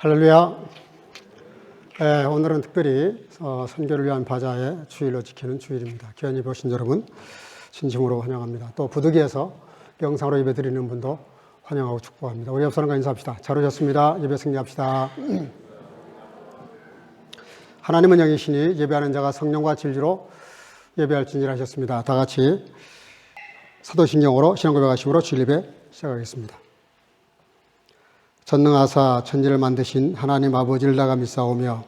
할렐루야. 오늘은 특별히 선교를 위한 바자의 주일로 지키는 주일입니다. 귀한 보신 여러분 진심으로 환영합니다. 또 부득이해서 영상으로 예배드리는 분도 환영하고 축복합니다. 우리 옆 사람과 인사합시다. 잘 오셨습니다. 예배 승리합시다. 하나님은 영이시니 예배하는 자가 성령과 진리로 예배할지니라 하셨습니다. 다 같이 사도신경으로 신앙고백하심으로 주일 예배 시작하겠습니다. 전능하사 천지를 만드신 하나님 아버지를 나가 믿사오며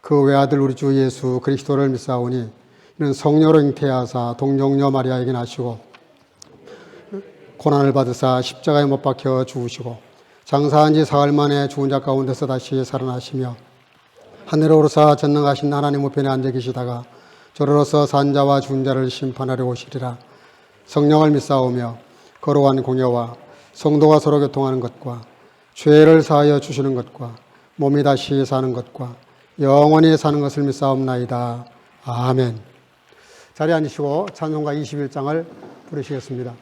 그 외아들 우리 주 예수 그리스도를 믿사오니 이는 성령으로 잉태하사 동정녀 마리아에게 나시고 고난을 받으사 십자가에 못 박혀 죽으시고 장사한 지 사흘 만에 죽은 자 가운데서 다시 살아나시며 하늘에 오르사 전능하신 하나님 우편에 앉아 계시다가 저로서 산 자와 죽은 자를 심판하려 오시리라. 성령을 믿사오며 거룩한 공예와 성도가 서로 교통하는 것과 죄를 사하여 주시는 것과 몸이 다시 사는 것과 영원히 사는 것을 믿사옵나이다. 아멘. 자리에 앉으시고 찬송가 21장을 부르시겠습니다.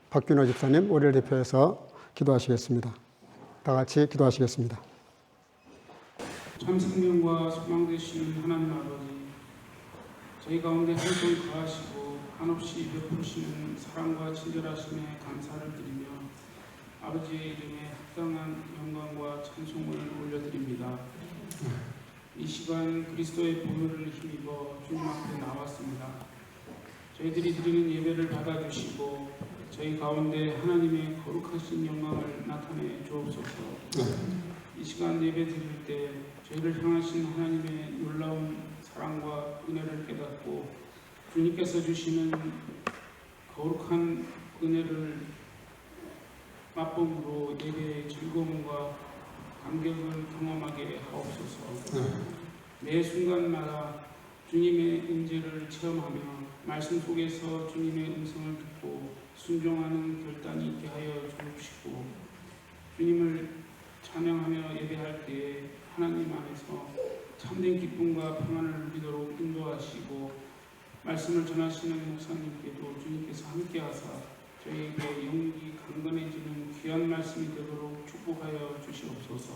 박균호 집사님, 우리를 대표해서 기도하시겠습니다. 다 같이 기도하시겠습니다. 참 생명과 소망 되시는 하나님 아버지, 저희 가운데 항상 거하시고 한없이 베푸시는 사랑과 친절하심에 감사를 드리며 아버지의 이름에 합당한 영광과 찬송을 올려드립니다. 이 시간 그리스도의 보혈을 힘입어 주님 앞에 나왔습니다. 저희들이 드리는 예배를 받아주시고 저희 가운데 하나님의 거룩하신 영광을 나타내 주옵소서. 이 시간 예배 드릴 때 저희를 향하신 하나님의 놀라운 사랑과 은혜를 깨닫고 주님께서 주시는 거룩한 은혜를 맛봄으로 예배의 즐거움과 감격을 경험하게 하옵소서. 매 순간마다 주님의 임재를 체험하며 말씀 속에서 주님의 음성을 듣고 순종하는 결단이 있게 하여 주시고 주님을 찬양하며 예배할 때에 하나님 안에서 참된 기쁨과 평안을 누리도록 인도하시고 말씀을 전하시는 목사님께도 주님께서 함께하사 저희에게 영육이 강건해지는 귀한 말씀이 되도록 축복하여 주시옵소서.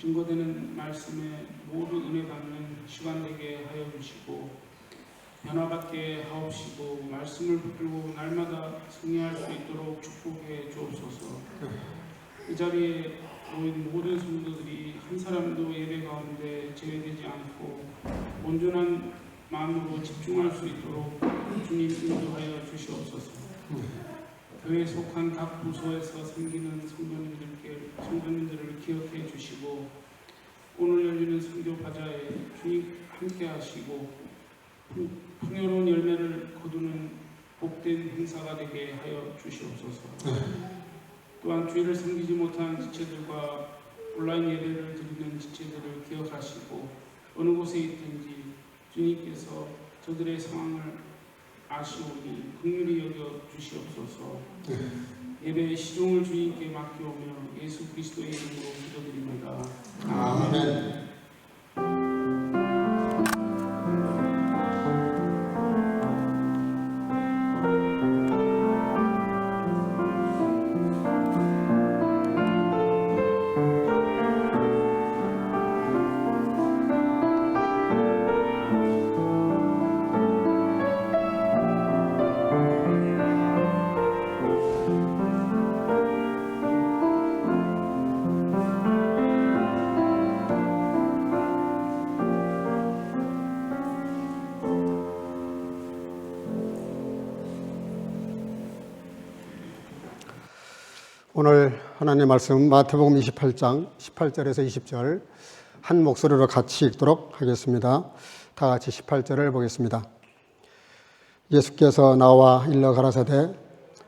증거되는 말씀에 모두 은혜 받는 시간 되게 하여 주시고 변화받게 하옵시고 말씀을 붙들고 날마다 승리할 수 있도록 축복해 주옵소서. 이 자리에 모인 모든 성도들이 한 사람도 예배 가운데 제외되지 않고 온전한 마음으로 집중할 수 있도록 주님 인도하여 주시옵소서. 교회에 속한 각 부서에서 섬기는 성도님들을 기억해 주시고 오늘 열리는 선교 바자에 주님 함께 하시고 풍요로운 열매를 거두는 복된 행사가 되게 하여 주시옵소서. 또한 주일을 섬기지 못한 지체들과 온라인 예배를 드리는 지체들을 기억하시고 어느 곳에 있든지 주님께서 저들의 상황을 아시오니 긍휼히 여겨 주시옵소서. 예배의 시종을 주님께 맡겨오며 예수 그리스도의 이름으로 기도드립니다. 아멘. 오늘 하나님의 말씀 마태복음 28장 18절에서 20절 한 목소리로 같이 읽도록 하겠습니다. 다 같이 18절을 보겠습니다. 예수께서 나와 일러 가라사대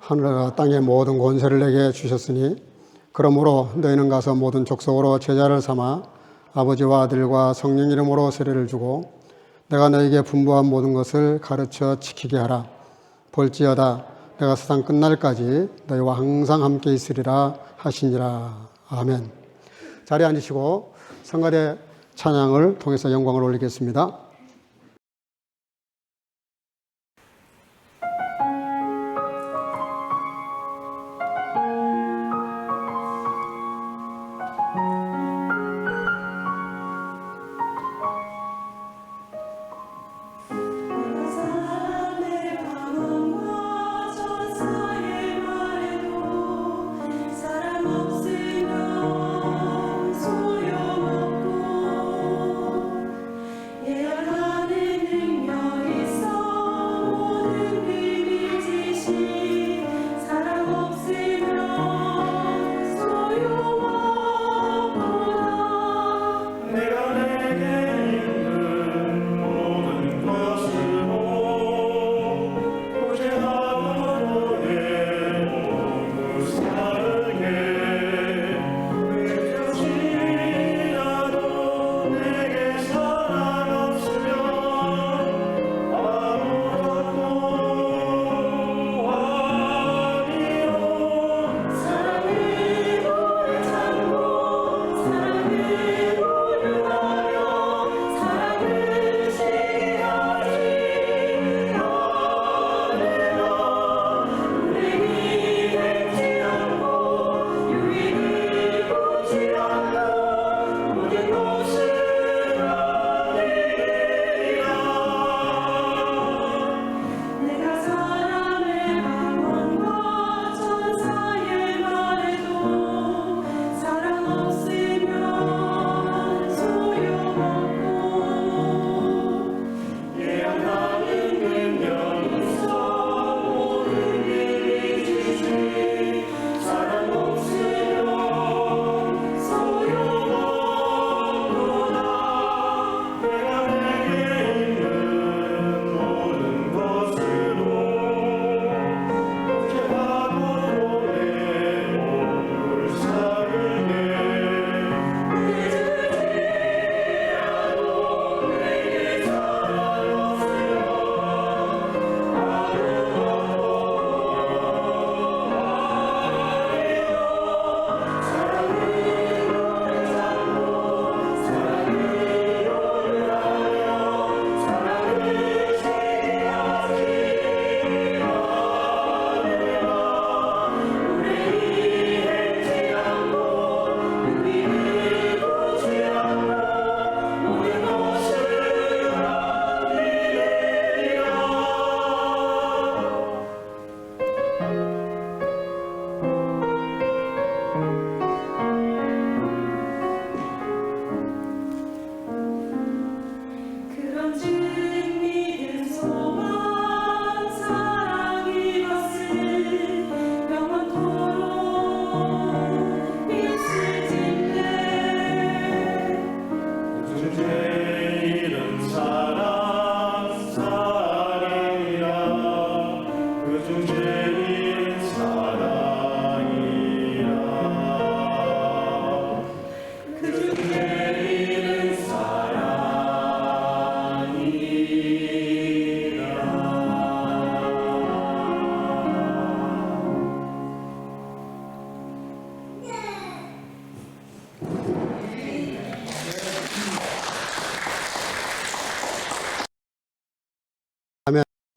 하늘과 땅의 모든 권세를 내게 주셨으니 그러므로 너희는 가서 모든 족속으로 제자를 삼아 아버지와 아들과 성령 이름으로 세례를 주고 내가 너희에게 분부한 모든 것을 가르쳐 지키게 하라. 볼지어다 내가 세상 끝날까지 너희와 항상 함께 있으리라 하시니라. 아멘. 자리에 앉으시고 성가대 찬양을 통해서 영광을 올리겠습니다. 없으면 소용없고 예언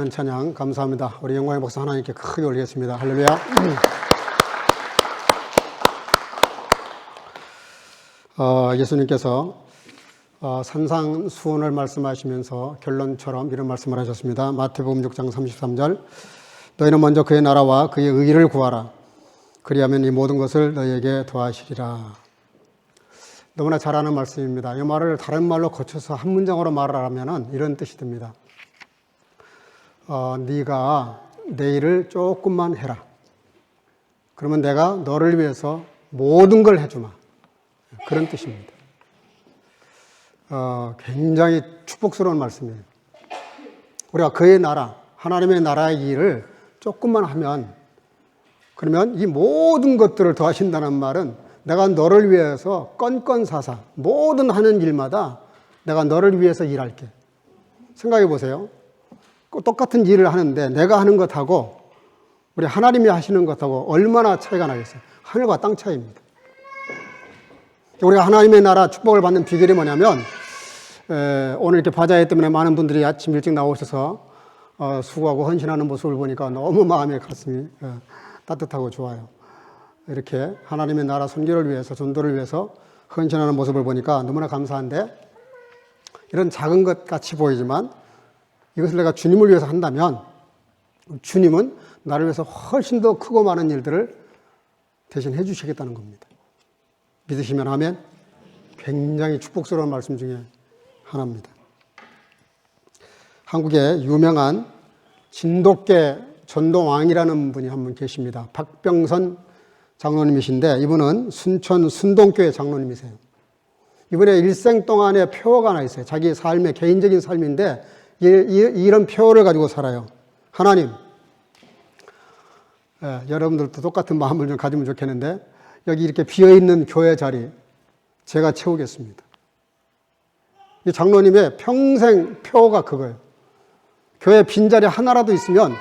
찬양 감사합니다. 우리 영광의 박수 하나님께 크게 올리겠습니다. 할렐루야. 예수님께서 산상수훈을 말씀하시면서 결론처럼 이런 말씀을 하셨습니다. 마태복음 6장 33절, 너희는 먼저 그의 나라와 그의 의를 구하라. 그리하면 이 모든 것을 너희에게 더하시리라. 너무나 잘 아는 말씀입니다. 이 말을 다른 말로 고쳐서 한 문장으로 말을 하면 이런 뜻이 됩니다. 네가 내 일을 조금만 해라. 그러면 내가 너를 위해서 모든 걸 해주마. 그런 뜻입니다. 굉장히 축복스러운 말씀이에요. 우리가 그의 나라, 하나님의 나라의 일을 조금만 하면, 그러면 이 모든 것들을 더하신다는 말은 내가 너를 위해서 건건사사 모든 하는 일마다 내가 너를 위해서 일할게. 생각해 보세요. 똑같은 일을 하는데 내가 하는 것하고 우리 하나님이 하시는 것하고 얼마나 차이가 나겠어요. 하늘과 땅 차이입니다. 우리가 하나님의 나라 축복을 받는 비결이 뭐냐면, 오늘 이렇게 바자회 때문에 많은 분들이 아침 일찍 나오셔서 수고하고 헌신하는 모습을 보니까 너무 마음의 가슴이 따뜻하고 좋아요. 이렇게 하나님의 나라 선교를 위해서, 전도를 위해서 헌신하는 모습을 보니까 너무나 감사한데, 이런 작은 것 같이 보이지만 이것을 내가 주님을 위해서 한다면 주님은 나를 위해서 훨씬 더 크고 많은 일들을 대신 해주시겠다는 겁니다. 믿으시면 아멘. 굉장히 축복스러운 말씀 중에 하나입니다. 한국에 유명한 진돗개 전도왕이라는 분이 한 분 계십니다. 박병선 장로님이신데, 이분은 순천 순동교회 장로님이세요. 이분의 일생 동안의 표어가 하나 있어요. 자기 삶의 개인적인 삶인데 이런 표어를 가지고 살아요. 하나님, 여러분들도 똑같은 마음을 좀 가지면 좋겠는데, 여기 이렇게 비어있는 교회 자리 제가 채우겠습니다. 이 장로님의 평생 표어가 그거예요. 교회 빈자리 하나라도 있으면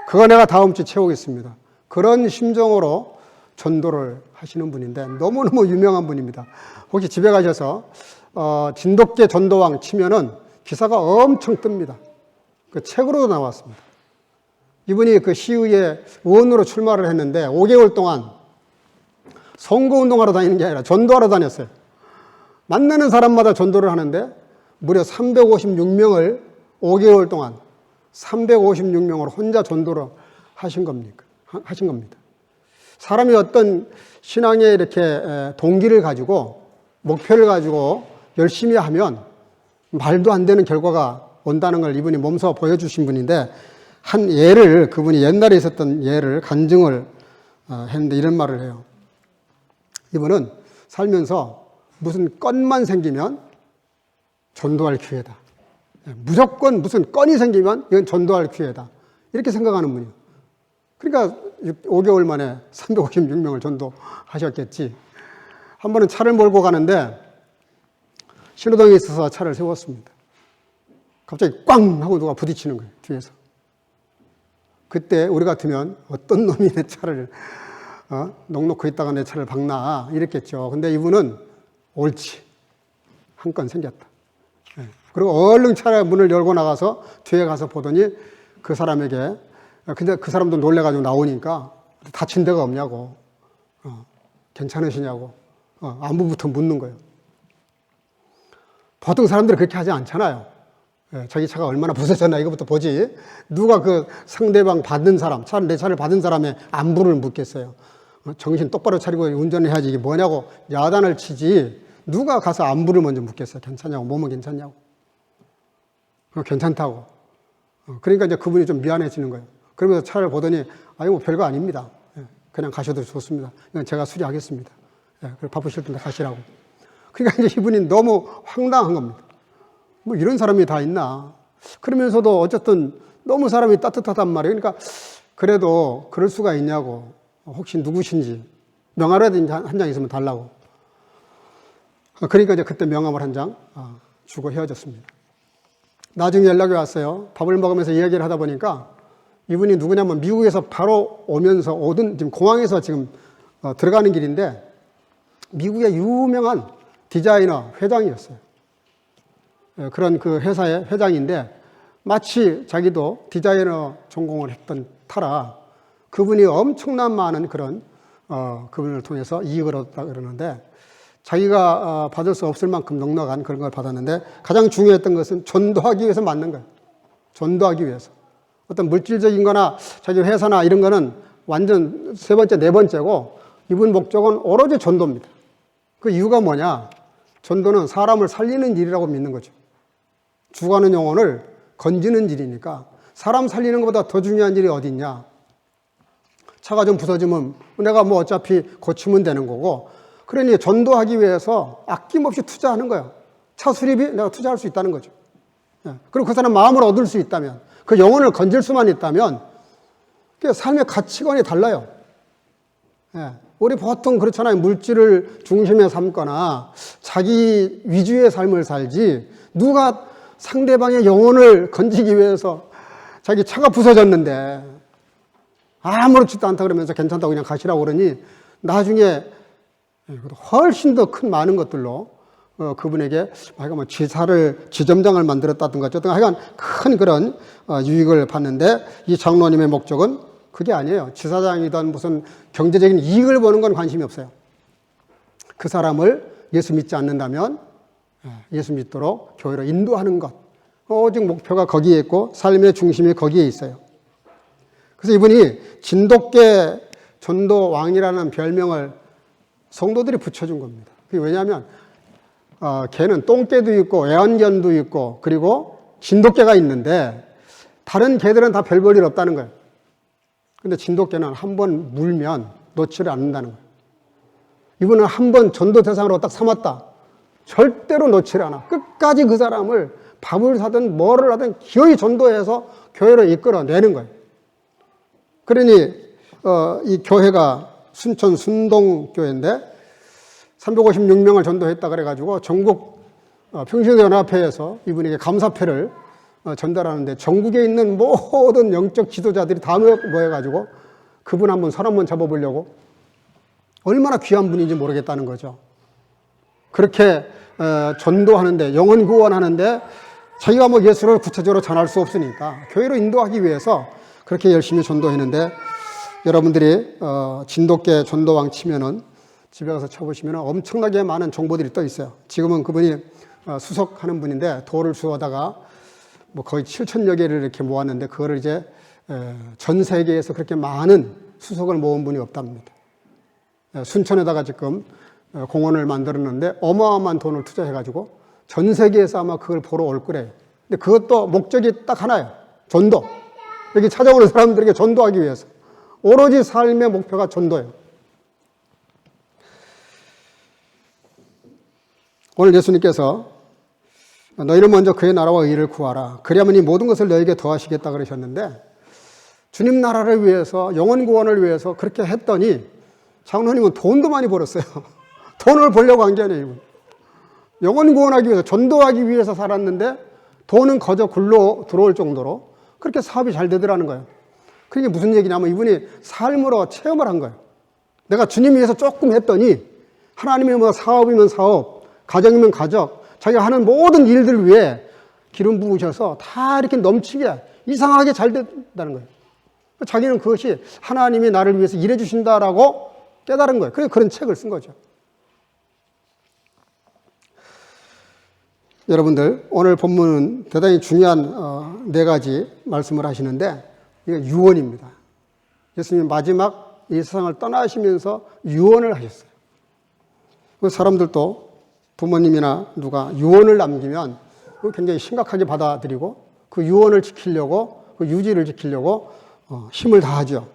그거 내가 다음 주 채우겠습니다. 그런 심정으로 전도를 하시는 분인데 너무너무 유명한 분입니다. 혹시 집에 가셔서 진돗개 전도왕 치면은 기사가 엄청 뜹니다. 그 책으로도 나왔습니다. 이분이 그 시의회 의원으로 출마를 했는데 5개월 동안 선거운동하러 다니는 게 아니라 전도하러 다녔어요. 만나는 사람마다 전도를 하는데 무려 356명을 5개월 동안 356명을 혼자 전도를 하신 겁니다. 사람이 어떤 신앙의 이렇게 동기를 가지고 목표를 가지고 열심히 하면 말도 안 되는 결과가 온다는 걸 이분이 몸소 보여주신 분인데, 한 예를, 그분이 옛날에 있었던 예를 간증을 했는데 이런 말을 해요. 이분은 살면서 무슨 건만 생기면 전도할 기회다. 무조건 무슨 건이 생기면 이건 전도할 기회다. 이렇게 생각하는 분이에요. 그러니까 5개월 만에 356명을 전도하셨겠지. 한 번은 차를 몰고 가는데 신호등에 있어서 차를 세웠습니다. 갑자기 꽝 하고 누가 부딪히는 거예요, 뒤에서. 그때 우리 같으면 어떤 놈이 내 차를 넉넉히 있다가 내 차를 박나 이랬겠죠. 근데 이분은 옳지, 한 건 생겼다. 그리고 얼른 차의 문을 열고 나가서 뒤에 가서 보더니 그 사람에게, 근데 그 사람도 놀래가지고 나오니까 다친 데가 없냐고, 괜찮으시냐고 안부부터 묻는 거예요. 보통 사람들은 그렇게 하지 않잖아요. 자기 차가 얼마나 부서졌나 이거부터 보지. 누가 그 상대방 받은 사람, 내 차를 받은 사람의 안부를 묻겠어요. 정신 똑바로 차리고 운전을 해야지 이게 뭐냐고 야단을 치지, 누가 가서 안부를 먼저 묻겠어요. 괜찮냐고, 몸은 괜찮냐고. 괜찮다고. 그러니까 이제 그분이 좀 미안해지는 거예요. 그러면서 차를 보더니, 아니 뭐 별거 아닙니다. 그냥 가셔도 좋습니다. 이건 제가 수리하겠습니다. 바쁘실 텐데 가시라고. 그러니까 이제 이분이 너무 황당한 겁니다. 뭐 이런 사람이 다 있나. 그러면서도 어쨌든 너무 사람이 따뜻하단 말이에요. 그러니까 그래도 그럴 수가 있냐고. 혹시 누구신지 명함이라도 한 장 있으면 달라고. 그러니까 이제 그때 명함을 한 장 주고 헤어졌습니다. 나중에 연락이 왔어요. 밥을 먹으면서 이야기를 하다 보니까 이분이 누구냐면 미국에서 바로 오면서 지금 공항에서 지금 들어가는 길인데 미국의 유명한 디자이너 회장이었어요. 그런 그 회사의 회장인데 마치 자기도 디자이너 전공을 했던 터라 그분이 엄청난 많은 그런 그분을 통해서 이익을 얻었다 그러는데 자기가 받을 수 없을 만큼 넉넉한 그런 걸 받았는데 가장 중요했던 것은 전도하기 위해서 맞는 거예요. 전도하기 위해서. 어떤 물질적인 거나 자기 회사나 이런 거는 완전 세 번째, 네 번째고 이분 목적은 오로지 전도입니다. 그 이유가 뭐냐? 전도는 사람을 살리는 일이라고 믿는 거죠. 죽어가는 영혼을 건지는 일이니까 사람 살리는 것보다 더 중요한 일이 어디 있냐? 차가 좀 부서지면 내가 뭐 어차피 고치면 되는 거고 그러니 전도하기 위해서 아낌없이 투자하는 거예요. 차 수리비 내가 투자할 수 있다는 거죠. 그리고 그 사람 마음을 얻을 수 있다면 그 영혼을 건질 수만 있다면 그 삶의 가치관이 달라요. 우리 보통 그렇잖아요. 물질을 중심에 삼거나 자기 위주의 삶을 살지 누가 상대방의 영혼을 건지기 위해서 자기 차가 부서졌는데 아무렇지도 않다 그러면서 괜찮다고 그냥 가시라고 그러니 나중에 훨씬 더 큰 많은 것들로 그분에게 뭐 지점장을 만들었다든가 어쨌든 하여간 큰 그런 유익을 받는데 이 장로님의 목적은 그게 아니에요. 지사장이든 무슨 경제적인 이익을 보는 건 관심이 없어요. 그 사람을 예수 믿지 않는다면 예수 믿도록 교회로 인도하는 것. 오직 목표가 거기에 있고 삶의 중심이 거기에 있어요. 그래서 이분이 진돗개 전도왕이라는 별명을 성도들이 붙여준 겁니다. 그게 왜냐하면 개는 똥개도 있고 애완견도 있고 그리고 진돗개가 있는데 다른 개들은 다 별 볼 일 없다는 거예요. 근데 진돗개는 한 번 물면 놓지를 않는다는 거예요. 이분은 한 번 전도 대상으로 딱 삼았다. 절대로 놓지를 않아. 끝까지 그 사람을 밥을 사든 뭐를 하든 기어이 전도해서 교회로 이끌어내는 거예요. 그러니 이 교회가 순천 순동교회인데 356명을 전도했다 그래가지고 전국 평신연합회에서 이분에게 감사패를 전달하는데 전국에 있는 모든 영적 지도자들이 다 모여가지고 그분 한번 손 한번 잡아보려고 얼마나 귀한 분인지 모르겠다는 거죠. 그렇게 전도하는데 영혼 구원하는데 자기가 뭐 예수를 구체적으로 전할 수 없으니까 교회로 인도하기 위해서 그렇게 열심히 전도했는데 여러분들이 진돗개 전도왕 치면은 집에 가서 쳐보시면 엄청나게 많은 정보들이 떠 있어요. 지금은 그분이 수석하는 분인데 도를 주워다가 뭐 거의 7천여 개를 이렇게 모았는데 그거를 이제 전 세계에서 그렇게 많은 수석을 모은 분이 없답니다. 순천에다가 지금 공원을 만들었는데 어마어마한 돈을 투자해가지고 전 세계에서 아마 그걸 보러 올 거래요. 근데 그것도 목적이 딱 하나예요. 전도. 여기 찾아오는 사람들에게 전도하기 위해서. 오로지 삶의 목표가 전도예요. 오늘 예수님께서 너희는 먼저 그의 나라와 의를 구하라. 그리하면 이 모든 것을 너에게 더하시겠다 그러셨는데 주님 나라를 위해서 영혼 구원을 위해서 그렇게 했더니 장로님은 돈도 많이 벌었어요. 돈을 벌려고 한 게 아니에요. 영혼 구원하기 위해서 전도하기 위해서 살았는데 돈은 거저 굴러 들어올 정도로 그렇게 사업이 잘 되더라는 거예요. 그게 무슨 얘기냐면 이분이 삶으로 체험을 한 거예요. 내가 주님 위해서 조금 했더니 하나님이 뭐 사업이면 사업, 가정이면 가정, 자기가 하는 모든 일들 위해 기름 부으셔서 다 이렇게 넘치게 이상하게 잘 된다는 거예요. 자기는 그것이 하나님이 나를 위해서 일해 주신다라고 깨달은 거예요. 그래서 그런 책을 쓴 거죠. 여러분들 오늘 본문은 대단히 중요한 네 가지 말씀을 하시는데 이게 유언입니다. 예수님 마지막 이 세상을 떠나시면서 유언을 하셨어요. 그 사람들도 부모님이나 누가 유언을 남기면 굉장히 심각하게 받아들이고 그 유언을 지키려고 그 유지를 지키려고 힘을 다하죠.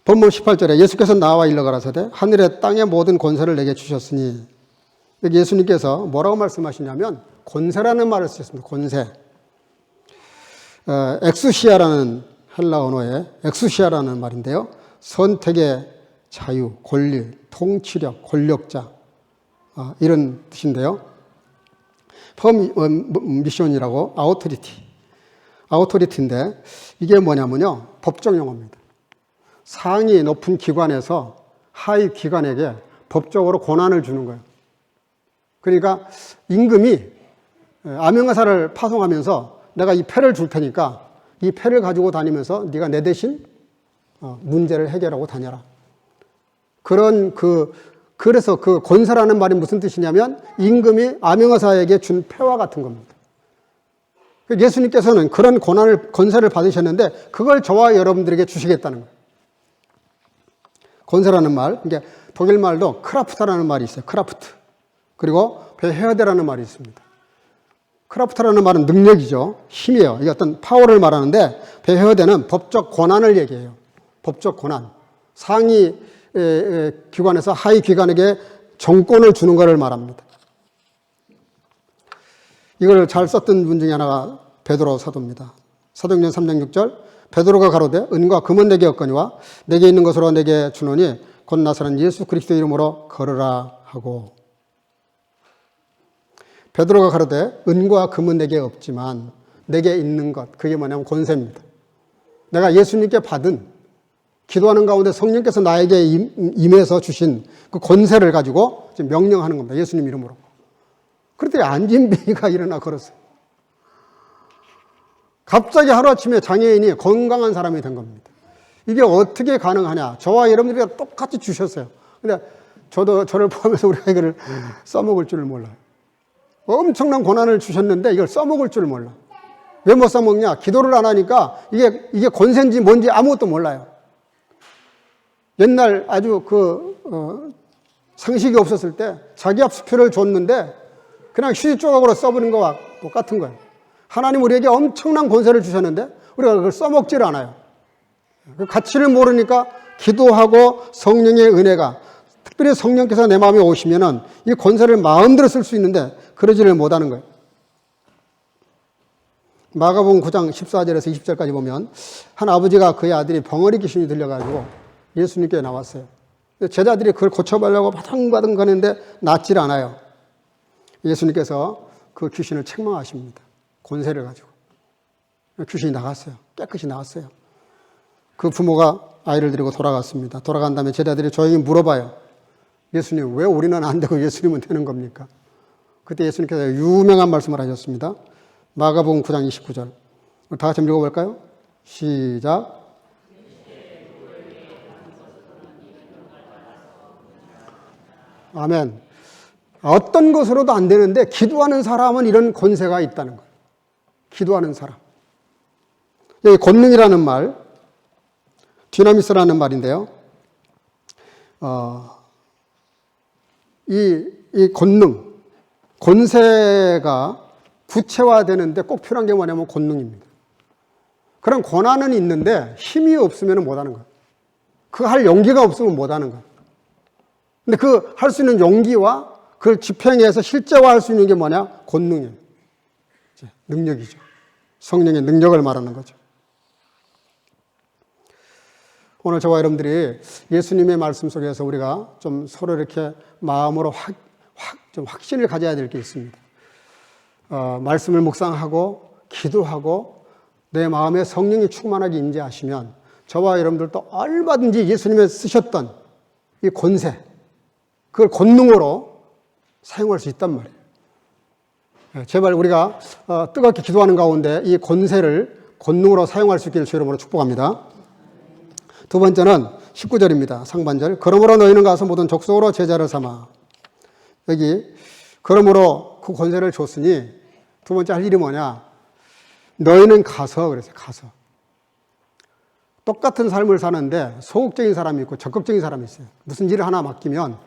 본문 18절에 예수께서 나와 일러 가라사대 하늘의 땅의 모든 권세를 내게 주셨으니 여기 예수님께서 뭐라고 말씀하시냐면 권세라는 말을 쓰셨습니다. 권세. 엑수시아라는 헬라 언어의 엑수시아라는 말인데요. 선택의 자유, 권리, 통치력, 권력자 이런 뜻인데요. 퍼미션이라고 아우토리티인데 이게 뭐냐면요. 법정 용어입니다. 상위 높은 기관에서 하위 기관에게 법적으로 권한을 주는 거예요. 그러니까 임금이 암행어사를 파송하면서 내가 이 패를 줄 테니까 이 패를 가지고 다니면서 네가 내 대신 문제를 해결하고 다녀라. 그래서 그 권세라는 말이 무슨 뜻이냐면 임금이 암행어사에게 준 패와 같은 겁니다. 예수님께서는 그런 권세를 받으셨는데 그걸 저와 여러분들에게 주시겠다는 거예요. 권세라는 말, 이게 독일 말도 크라프트라는 말이 있어요. 크라프트. 그리고 베헤어데라는 말이 있습니다. 크라프트라는 말은 능력이죠. 힘이에요. 이게 어떤 파워를 말하는데 베헤어데는 법적 권한을 얘기해요. 법적 권한. 상위 기관에서 하위 기관에게 정권을 주는 것을 말합니다. 이걸 잘 썼던 분 중에 하나가 베드로 사도입니다. 사도행전 3장 6절 베드로가 가로되 은과 금은 내게 없거니와 내게 있는 것으로 내게 주노니 곧 나사렛 예수 그리스도 이름으로 걸으라 하고, 베드로가 가로되 은과 금은 내게 없지만 내게 있는 것, 그게 뭐냐면 권세입니다. 내가 예수님께 받은, 기도하는 가운데 성령께서 나에게 임해서 주신 그 권세를 가지고 지금 명령하는 겁니다. 예수님 이름으로. 그랬더니 안진뱅이가 일어나 걸었어요. 갑자기 하루아침에 장애인이 건강한 사람이 된 겁니다. 이게 어떻게 가능하냐. 저와 여러분들이 똑같이 주셨어요. 근데 저를 포함해서 우리가 이거를 써먹을 줄을 몰라요. 엄청난 권한을 주셨는데 이걸 써먹을 줄을 몰라. 왜 못 써먹냐? 기도를 안 하니까 이게 권세인지 뭔지 아무것도 몰라요. 옛날 아주 상식이 없었을 때 자기 수표를 줬는데 그냥 휴지 조각으로 써버린 거와 똑같은 거예요. 하나님 우리에게 엄청난 권세를 주셨는데 우리가 그걸 써먹지를 않아요. 그 가치를 모르니까 기도하고 성령의 은혜가, 특별히 성령께서 내 마음에 오시면은 이 권세를 마음대로 쓸 수 있는데 그러지를 못하는 거예요. 마가복음 9장 14절에서 20절까지 보면 한 아버지가 그의 아들이 벙어리 귀신이 들려가지고 예수님께 나왔어요. 제자들이 그걸 고쳐보려고 바둥바둥 거리는데 낫질 않아요. 예수님께서 그 귀신을 책망하십니다. 권세를 가지고. 귀신이 나갔어요. 깨끗이 나왔어요. 그 부모가 아이를 데리고 돌아갔습니다. 돌아간 다음에 제자들이 조용히 물어봐요. 예수님, 왜 우리는 안 되고 예수님은 되는 겁니까? 그때 예수님께서 유명한 말씀을 하셨습니다. 마가복음 9장 29절. 다 같이 읽어볼까요? 시작. 아멘. 어떤 것으로도 안 되는데 기도하는 사람은 이런 권세가 있다는 거예요. 기도하는 사람. 여기 권능이라는 말, 디나미스라는 말인데요. 이 권능, 권세가 구체화되는데 꼭 필요한 게 뭐냐면 권능입니다. 그런 권한은 있는데 힘이 없으면 못하는 거예요. 그 할 용기가 없으면 못하는 거예요. 근데 그 할 수 있는 용기와 그걸 집행해서 실제화할 수 있는 게 뭐냐? 권능이에요. 능력이죠. 성령의 능력을 말하는 거죠. 오늘 저와 여러분들이 예수님의 말씀 속에서 우리가 좀 서로 이렇게 마음으로 좀 확신을 가져야 될 게 있습니다. 말씀을 묵상하고 기도하고 내 마음에 성령이 충만하게 임재하시면 저와 여러분들도 얼마든지 예수님이 쓰셨던 이 권세, 그걸 권능으로 사용할 수 있단 말이에요. 제발 우리가 뜨겁게 기도하는 가운데 이 권세를 권능으로 사용할 수 있기를 주의 이름으로 축복합니다. 두 번째는 19절입니다. 상반절. 그러므로 너희는 가서 모든 족속으로 제자를 삼아. 여기 그러므로 그 권세를 줬으니 두 번째 할 일이 뭐냐? 너희는 가서, 그래서 가서. 똑같은 삶을 사는데 소극적인 사람이 있고 적극적인 사람이 있어요. 무슨 일을 하나 맡기면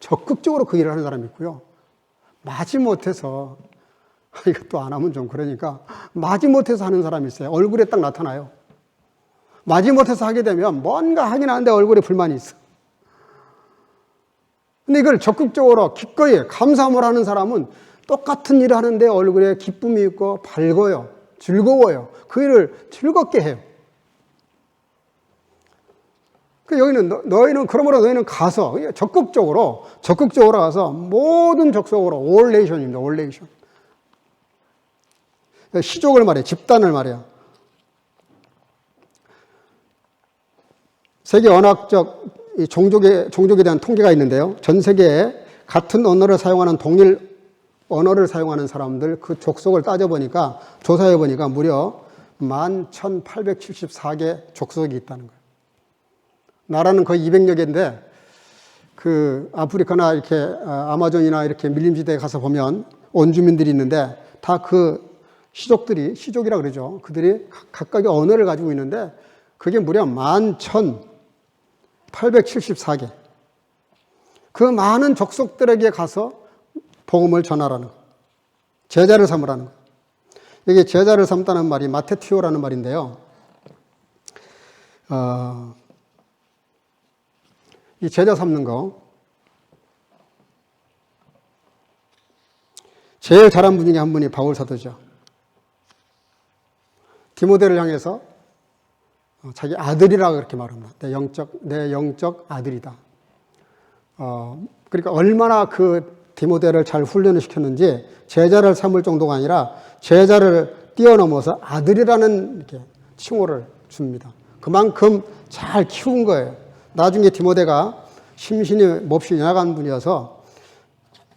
적극적으로 그 일을 하는 사람이 있고요. 마지못해서 이것도 안 하면 좀 그러니까 마지못해서 하는 사람이 있어요. 얼굴에 딱 나타나요. 마지못해서 하게 되면 뭔가 하긴 하는데 얼굴에 불만이 있어. 근데 이걸 적극적으로 기꺼이 감사함을 하는 사람은 똑같은 일을 하는데 얼굴에 기쁨이 있고 밝아요. 즐거워요. 그 일을 즐겁게 해요. 너희는 그러므로 너희는 가서 적극적으로 가서 모든 족속으로 all nation입니다. all nation. 시족을 말해요. 집단을 말해요. 세계 언어학적 종족에 대한 통계가 있는데요. 전 세계에 같은 언어를 사용하는 동일 언어를 사용하는 사람들 그 족속을 따져보니까, 조사해보니까 무려 11,874개 족속이 있다는 거예요. 나라는 거의 200여 개인데, 그 아프리카나 이렇게 아마존이나 이렇게 밀림지대에 가서 보면 원주민들이 있는데, 다 그 시족들이, 시족이라 그러죠. 그들이 각각의 언어를 가지고 있는데, 그게 무려 11,874개. 그 많은 족속들에게 가서 복음을 전하라는 거예요. 제자를 삼으라는 거예요. 이게 제자를 삼다는 말이 마테티오라는 말인데요. 이 제자 삼는 거, 제일 잘한 분 중에 한 분이 바울 사도죠. 디모데를 향해서 자기 아들이라고 그렇게 말합니다. 내 영적 아들이다. 그러니까 얼마나 그 디모데를 잘 훈련을 시켰는지 제자를 삼을 정도가 아니라 제자를 뛰어넘어서 아들이라는 이렇게 칭호를 줍니다. 그만큼 잘 키운 거예요. 나중에 디모데가 심신이 몹시 연약한 분이어서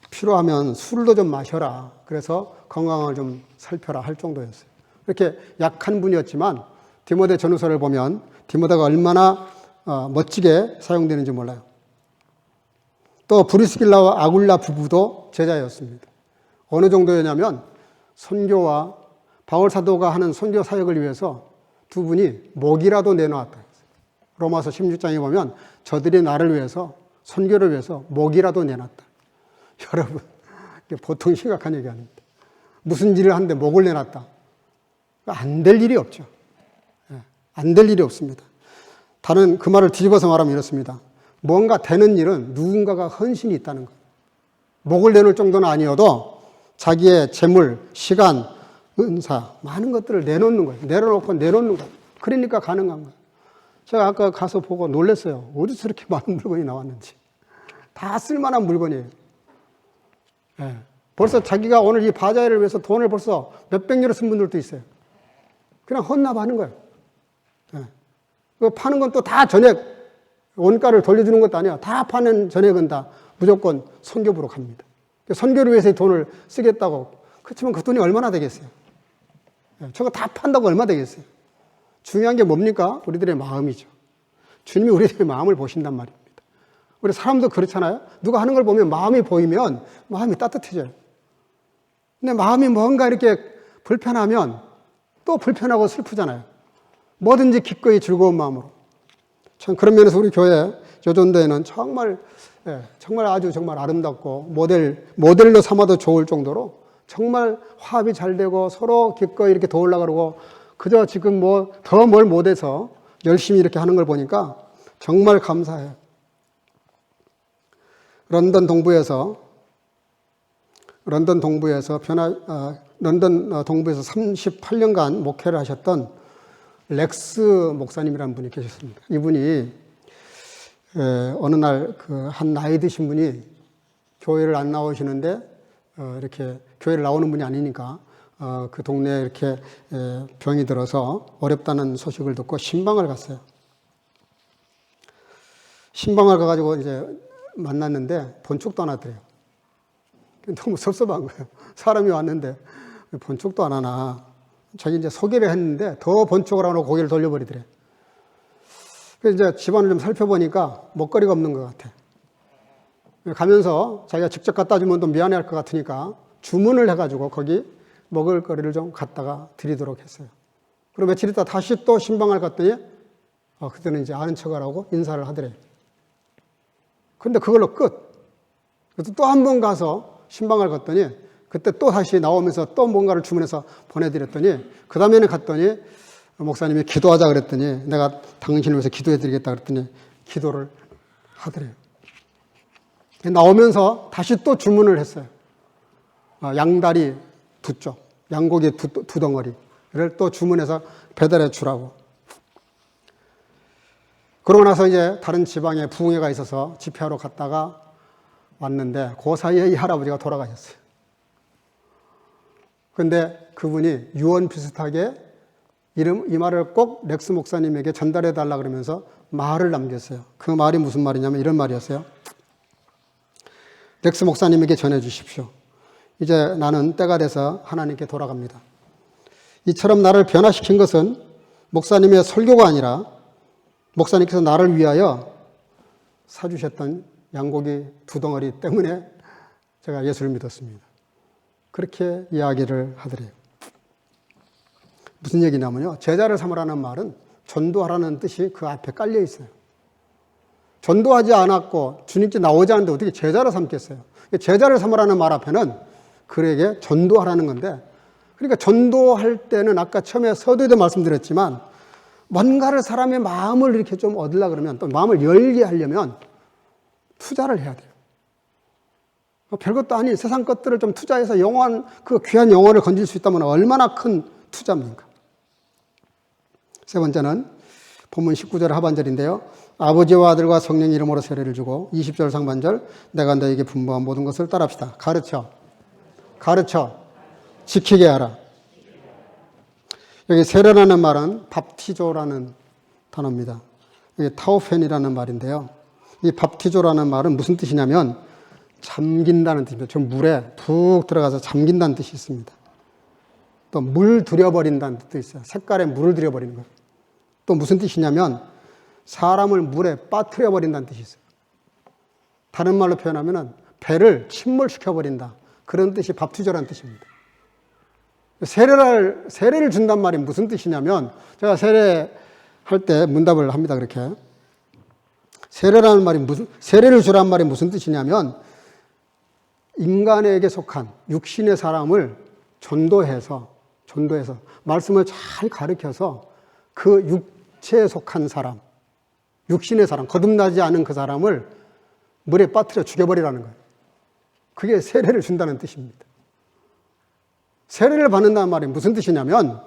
필요하면 술도 좀 마셔라. 그래서 건강을 좀 살펴라 할 정도였어요. 이렇게 약한 분이었지만 디모데 전후서를 보면 디모데가 얼마나 멋지게 사용되는지 몰라요. 또 브리스길라와 아굴라 부부도 제자였습니다. 어느 정도였냐면 선교와 바울 사도가 하는 선교 사역을 위해서 두 분이 목이라도 내놓았다. 로마서 16장에 보면 저들이 나를 위해서 선교를 위해서 목이라도 내놨다. 여러분, 이게 보통 심각한 얘기 아닙니다. 무슨 일을 하는데 목을 내놨다. 안 될 일이 없죠. 안 될 일이 없습니다. 다른 그 말을 뒤집어서 말하면 이렇습니다. 뭔가 되는 일은 누군가가 헌신이 있다는 것. 목을 내놓을 정도는 아니어도 자기의 재물, 시간, 은사, 많은 것들을 내놓는 거예요. 내려놓고 내놓는 거예요. 그러니까 가능한 거예요. 제가 아까 가서 보고 놀랐어요. 어디서 이렇게 많은 물건이 나왔는지. 다 쓸만한 물건이에요. 예. 벌써 자기가 오늘 이 바자회를 위해서 돈을 벌써 몇백 유로 쓴 분들도 있어요. 그냥 헌납하는 거예요. 예. 그 파는 건 또 다 전액, 원가를 돌려주는 것도 아니야. 다 파는 전액은 다 무조건 선교부로 갑니다. 선교를 위해서 돈을 쓰겠다고. 그렇지만 그 돈이 얼마나 되겠어요? 예. 저거 다 판다고 얼마 되겠어요? 중요한 게 뭡니까? 우리들의 마음이죠. 주님이 우리들의 마음을 보신단 말입니다. 우리 사람도 그렇잖아요. 누가 하는 걸 보면 마음이 보이면 마음이 따뜻해져요. 근데 마음이 뭔가 이렇게 불편하면 또 불편하고 슬프잖아요. 뭐든지 기꺼이 즐거운 마음으로. 참 그런 면에서 우리 교회 요전도에는 정말 아주 정말 아름답고 모델로 삼아도 좋을 정도로 정말 화합이 잘 되고 서로 기꺼이 이렇게 도우려고 그러고 그저 지금 뭐 더 뭘 못해서 열심히 이렇게 하는 걸 보니까 정말 감사해요. 런던 동부에서 38년간 목회를 하셨던 렉스 목사님이라는 분이 계셨습니다. 이분이 어느 날 그 한 나이 드신 분이 교회를 안 나오시는데 이렇게 교회를 나오는 분이 아니니까 그 동네에 이렇게 병이 들어서 어렵다는 소식을 듣고 신방을 갔어요. 신방을 가가지고 이제 만났는데 본축도 안 하더래요. 너무 섭섭한 거예요. 사람이 왔는데 본축도 안 하나. 자기 이제 소개를 했는데 더 번축을 안 하고 고개를 돌려버리더래. 그래서 이제 집안을 좀 살펴보니까 먹거리가 없는 것 같아. 가면서 자기가 직접 갖다 주면 또 미안해할 것 같으니까 주문을 해가지고 거기 먹을 거리를 좀 갖다가 드리도록 했어요. 그리고 며칠 있다 다시 또 신방을 갔더니 그때는 이제 아는 척을 하고 인사를 하더래. 근데 그걸로 끝. 그래서 또 한 번 가서 신방을 갔더니 그때 또 다시 나오면서 또 뭔가를 주문해서 보내드렸더니 그 다음에는 갔더니 목사님이 기도하자 그랬더니 내가 당신을 위해서 기도해드리겠다 그랬더니 기도를 하더래요. 나오면서 다시 또 주문을 했어요. 양다리 2쪽, 양고기 2덩어리를 또 주문해서 배달해 주라고. 그러고 나서 이제 다른 지방에 부흥회가 있어서 집회하러 갔다가 왔는데 그 사이에 이 할아버지가 돌아가셨어요. 근데 그분이 유언 비슷하게 이 말을 꼭 렉스 목사님에게 전달해 달라 그러면서 말을 남겼어요. 그 말이 무슨 말이냐면 이런 말이었어요. 렉스 목사님에게 전해 주십시오. 이제 나는 때가 돼서 하나님께 돌아갑니다. 이처럼 나를 변화시킨 것은 목사님의 설교가 아니라 목사님께서 나를 위하여 사주셨던 양고기 2덩어리 때문에 제가 예수를 믿었습니다. 그렇게 이야기를 하더래요. 무슨 얘기냐면요. 제자를 삼으라는 말은 전도하라는 뜻이 그 앞에 깔려 있어요. 전도하지 않았고 주님께 나오지 않는데 어떻게 제자를 삼겠어요? 제자를 삼으라는 말 앞에는 그에게 전도하라는 건데, 그러니까 전도할 때는 아까 처음에 서두에도 말씀드렸지만 뭔가를 사람의 마음을 이렇게 좀 얻으려 그러면, 또 마음을 열게 하려면 투자를 해야 돼요. 별것도 아닌 세상 것들을 좀 투자해서 영원, 그 귀한 영혼을 건질 수 있다면 얼마나 큰 투자입니까? 세 번째는 본문 19절 하반절인데요. 아버지와 아들과 성령 이름으로 세례를 주고, 20절 상반절, 내가 너에게 분부한 모든 것을 따라합시다. 가르쳐 지키게 하라. 여기 세례라는 말은 밥티조라는 단어입니다. 이게 타오펜이라는 말인데요. 이 밥티조라는 말은 무슨 뜻이냐면 잠긴다는 뜻입니다. 저 물에 푹 들어가서 잠긴다는 뜻이 있습니다. 또 물 들여버린다는 뜻도 있어요. 색깔에 물을 들여버리는 거예요. 또 무슨 뜻이냐면 사람을 물에 빠뜨려 버린다는 뜻이 있어요. 다른 말로 표현하면 배를 침몰시켜버린다. 그런 뜻이 밥투조라는 뜻입니다. 세례를 준단 말이 무슨 뜻이냐면, 제가 세례할 때 문답을 합니다. 그렇게. 세례라는 말이 세례를 주란 말이 무슨 뜻이냐면, 인간에게 속한 육신의 사람을 전도해서 말씀을 잘 가르쳐서 그 육체에 속한 사람, 육신의 사람, 거듭나지 않은 그 사람을 물에 빠뜨려 죽여버리라는 거예요. 그게 세례를 준다는 뜻입니다. 세례를 받는다는 말이 무슨 뜻이냐면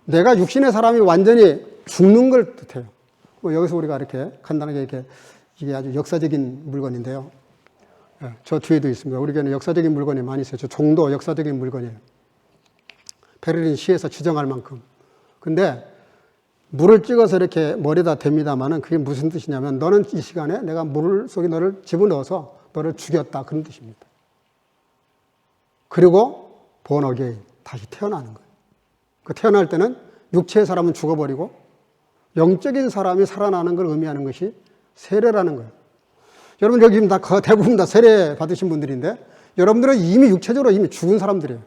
내가 육신의 사람이 완전히 죽는 걸 뜻해요. 여기서 우리가 이렇게 간단하게 이게 아주 역사적인 물건인데요. 저 뒤에도 있습니다. 우리 교회는 역사적인 물건이 많이 있어요. 저 종도 역사적인 물건이에요. 베를린 시에서 지정할 만큼. 근데 물을 찍어서 이렇게 머리에다 댑니다마는 그게 무슨 뜻이냐면 너는 이 시간에 내가 물 속에 너를 집어넣어서 너를 죽였다. 그런 뜻입니다. 그리고 born again, 다시 태어나는 거예요. 그 태어날 때는 육체의 사람은 죽어버리고 영적인 사람이 살아나는 걸 의미하는 것이 세례라는 거예요. 여러분 여기 지금 대부분 다 세례 받으신 분들인데 여러분들은 이미 육체적으로 이미 죽은 사람들이에요.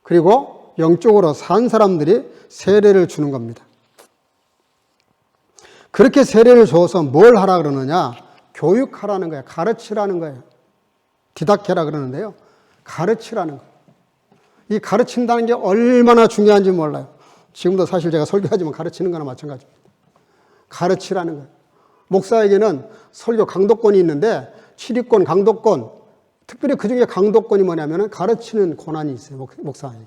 그리고 영적으로 산 사람들이 세례를 주는 겁니다. 그렇게 세례를 줘서 뭘 하라 그러느냐? 교육하라는 거예요. 가르치라는 거예요. 디닥해라 그러는데요. 가르치라는 거예요. 이 가르친다는 게 얼마나 중요한지 몰라요. 지금도 사실 제가 설교하지만 가르치는 거나 마찬가지입니다. 가르치라는 거예요. 목사에게는 설교 강도권이 있는데 치리권, 강도권, 특별히 그중에 강도권이 뭐냐면 가르치는 권한이 있어요. 목사에게.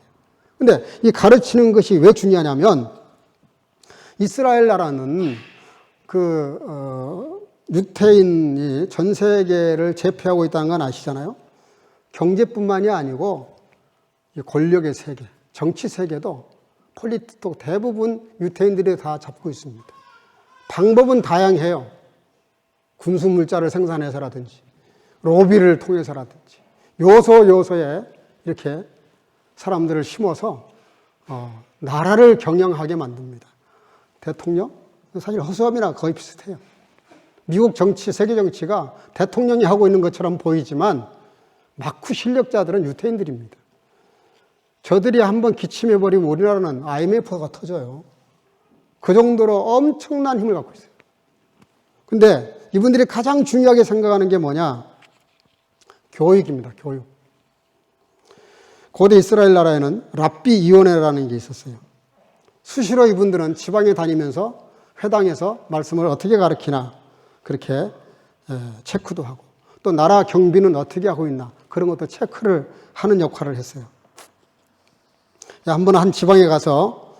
근데 이 가르치는 것이 왜 중요하냐면 이스라엘 나라는 유태인이 전 세계를 제패하고 있다는 건 아시잖아요. 경제뿐만이 아니고 권력의 세계, 정치 세계도 폴리틱도 대부분 유태인들이 다 잡고 있습니다. 방법은 다양해요. 군수 물자를 생산해서라든지 로비를 통해서라든지 요소에 이렇게 사람들을 심어서 나라를 경영하게 만듭니다. 대통령? 사실 허수아비랑 거의 비슷해요. 미국 정치, 세계 정치가 대통령이 하고 있는 것처럼 보이지만 막후 실력자들은 유태인들입니다. 저들이 한번 기침해버리면 우리나라는 IMF가 터져요. 그 정도로 엄청난 힘을 갖고 있어요. 근데 이분들이 가장 중요하게 생각하는 게 뭐냐? 교육입니다. 교육. 고대 이스라엘 나라에는 랍비 이온회라는 게 있었어요. 수시로 이분들은 지방에 다니면서 회당에서 말씀을 어떻게 가르치나 그렇게 체크도 하고 또 나라 경비는 어떻게 하고 있나 그런 것도 체크를 하는 역할을 했어요. 한번 한 지방에 가서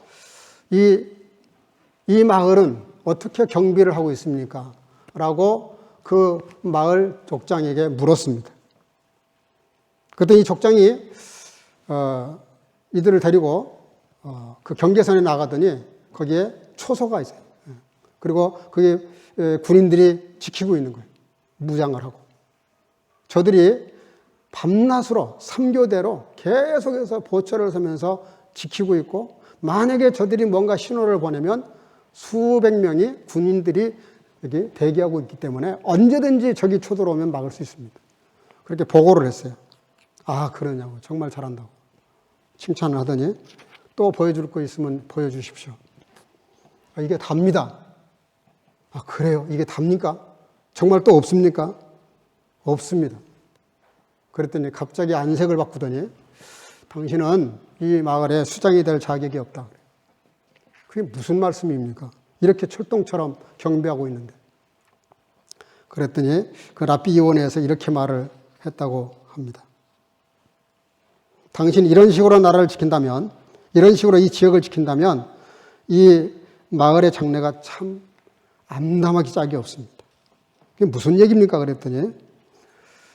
이 마을은 어떻게 경비를 하고 있습니까? 라고 그 마을 족장에게 물었습니다. 그때 이 족장이 이들을 데리고 그 경계선에 나가더니 거기에 초소가 있어요. 그리고 그게 군인들이 지키고 있는 거예요. 무장을 하고. 저들이 밤낮으로 3교대로 계속해서 보초를 서면서 지키고 있고, 만약에 저들이 뭔가 신호를 보내면 수백 명의 군인들이 여기 대기하고 있기 때문에 언제든지 적이 쳐들어오면 막을 수 있습니다. 그렇게 보고를 했어요. 아, 그러냐고. 정말 잘한다고. 칭찬을 하더니 또 보여줄 거 있으면 보여주십시오. 아, 이게 답니다. 아, 그래요? 이게 답니까? 정말 또 없습니까? 없습니다. 그랬더니 갑자기 안색을 바꾸더니 당신은 이 마을에 수장이 될 자격이 없다. 그게 무슨 말씀입니까? 이렇게 철동처럼 경배하고 있는데. 그랬더니 그 랍비 위원회에서 이렇게 말을 했다고 합니다. 당신이 이런 식으로 나라를 지킨다면, 이런 식으로 이 지역을 지킨다면 이 마을의 장래가 참 암담하기 짝이 없습니다. 그게 무슨 얘기입니까? 그랬더니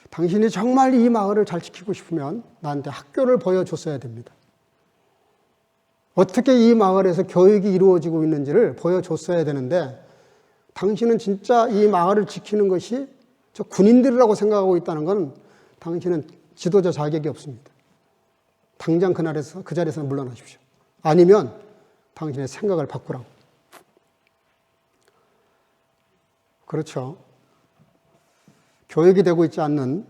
당신이 정말 이 마을을 잘 지키고 싶으면 나한테 학교를 보여줬어야 됩니다. 어떻게 이 마을에서 교육이 이루어지고 있는지를 보여줬어야 되는데 당신은 진짜 이 마을을 지키는 것이 저 군인들이라고 생각하고 있다는 건 당신은 지도자 자격이 없습니다. 당장 그 자리에서 물러나십시오. 아니면 당신의 생각을 바꾸라고. 그렇죠. 교육이 되고 있지 않는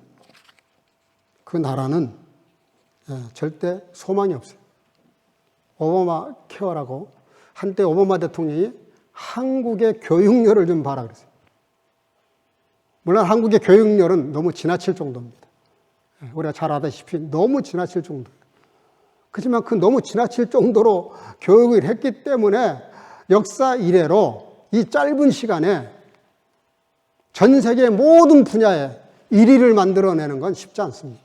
그 나라는 절대 소망이 없어요. 오바마 케어라고 한때 오바마 대통령이 한국의 교육열을 좀 봐라 그랬어요. 물론 한국의 교육열은 너무 지나칠 정도입니다. 우리가 잘 아다시피 너무 지나칠 정도예요. 그렇지만 그 너무 지나칠 정도로 교육을 했기 때문에 역사 이래로 이 짧은 시간에 전 세계 모든 분야에 1위를 만들어내는 건 쉽지 않습니다.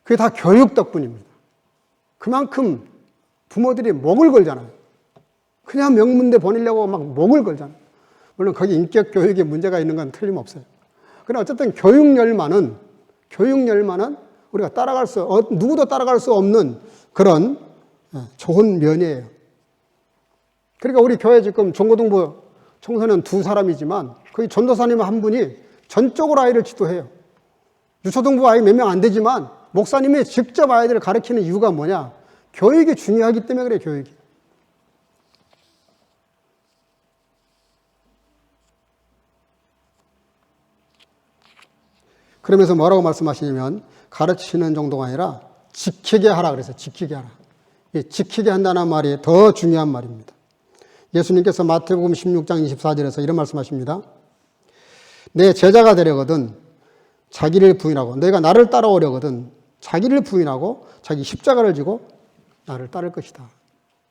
그게 다 교육 덕분입니다. 그만큼 부모들이 목을 걸잖아요. 그냥 명문대 보내려고 막 목을 걸잖아요. 물론 거기 인격 교육에 문제가 있는 건 틀림없어요. 그러나 어쨌든 교육열만은 우리가 누구도 따라갈 수 없는 그런 좋은 면이에요. 그러니까 우리 교회 지금 중고등부 청소년 2사람이지만 거기 전도사님 한 분이 전적으로 아이를 지도해요. 유초등부 아이 몇 명 안 되지만 목사님이 직접 아이들을 가르치는 이유가 뭐냐? 교육이 중요하기 때문에 그래요, 교육이. 그러면서 뭐라고 말씀하시냐면 가르치는 정도가 아니라 지키게 하라 그래서 지키게 하라. 지키게 한다는 말이 더 중요한 말입니다. 예수님께서 마태복음 16장 24절에서 이런 말씀하십니다. 내 제자가 되려거든 자기를 부인하고 내가 나를 따라오려거든 자기를 부인하고 자기 십자가를 지고 나를 따를 것이다.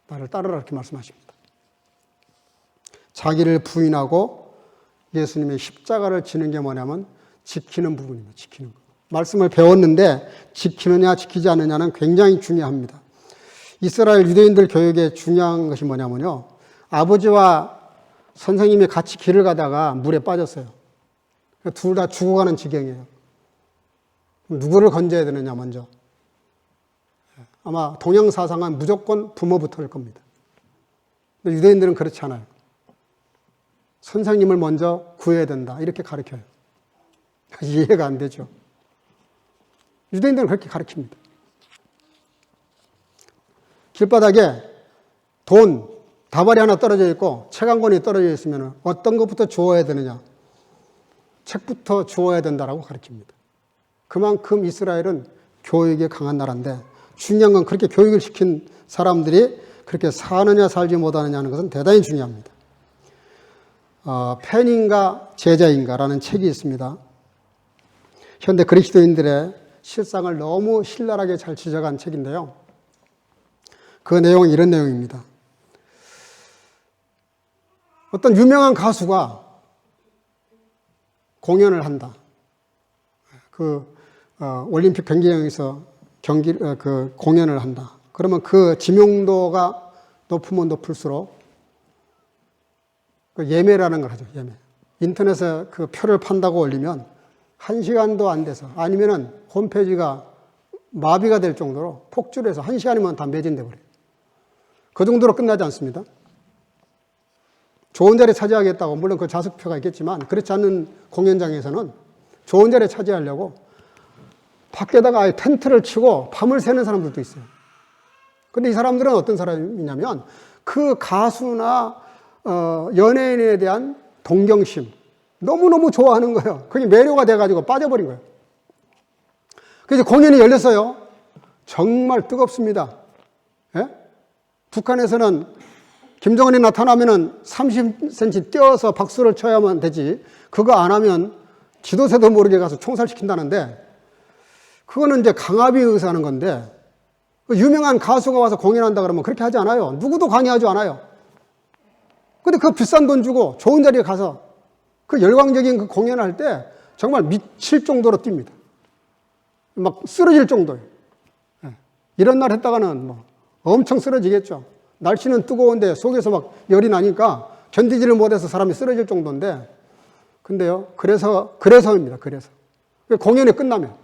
나를 따르라 이렇게 말씀하십니다. 자기를 부인하고 예수님의 십자가를 지는 게 뭐냐면 지키는 부분입니다. 지키는 거. 말씀을 배웠는데 지키느냐 지키지 않느냐는 굉장히 중요합니다. 이스라엘 유대인들 교육에 중요한 것이 뭐냐면요. 아버지와 선생님이 같이 길을 가다가 물에 빠졌어요. 둘 다 죽어가는 지경이에요. 누구를 건져야 되느냐 먼저. 아마 동양 사상은 무조건 부모부터일 겁니다. 근데 유대인들은 그렇지 않아요. 선생님을 먼저 구해야 된다 이렇게 가르쳐요. 이해가 안 되죠. 유대인들은 그렇게 가르칩니다. 길바닥에 돈 다발이 하나 떨어져 있고 책 한 권이 떨어져 있으면 어떤 것부터 주워야 되느냐? 책부터 주워야 된다라고 가르칩니다. 그만큼 이스라엘은 교육에 강한 나라인데 중요한 건 그렇게 교육을 시킨 사람들이 그렇게 사느냐 살지 못하느냐는 것은 대단히 중요합니다. 팬인가 제자인가라는 책이 있습니다. 현대 그리스도인들의 실상을 너무 신랄하게 잘 지적한 책인데요. 그 내용은 이런 내용입니다. 어떤 유명한 가수가 공연을 한다. 올림픽 경기장에서 공연을 한다. 그러면 그 지명도가 높으면 높을수록 예매라는 걸 하죠. 예매. 인터넷에 그 표를 판다고 올리면 1시간도 안 돼서 아니면은 홈페이지가 마비가 될 정도로 폭주해서 1시간이면 다 매진돼 버려요. 그 정도로 끝나지 않습니다. 좋은 자리 차지하겠다고 물론 그 좌석표가 있겠지만 그렇지 않은 공연장에서는 좋은 자리 차지하려고 밖에다가 아예 텐트를 치고 밤을 새는 사람들도 있어요. 근데 이 사람들은 어떤 사람이냐면 그 가수나 연예인에 대한 동경심, 너무너무 좋아하는 거예요. 그게 매료가 돼가지고 빠져버린 거예요. 그래서 공연이 열렸어요. 정말 뜨겁습니다. 예? 북한에서는 김정은이 나타나면은 30cm 뛰어서 박수를 쳐야만 되지. 그거 안 하면 지도새도 모르게 가서 총살시킨다는데, 그거는 이제 강압에 의해서 하는 건데, 유명한 가수가 와서 공연한다 그러면 그렇게 하지 않아요. 누구도 강요하지 않아요. 근데 그 비싼 돈 주고 좋은 자리에 가서 그 열광적인 그 공연을 할 때 정말 미칠 정도로 뜁니다. 막 쓰러질 정도예요. 이런 날 했다가는 뭐 엄청 쓰러지겠죠. 날씨는 뜨거운데 속에서 막 열이 나니까 견디지를 못해서 사람이 쓰러질 정도인데, 근데요, 그래서입니다. 그래서. 공연이 끝나면.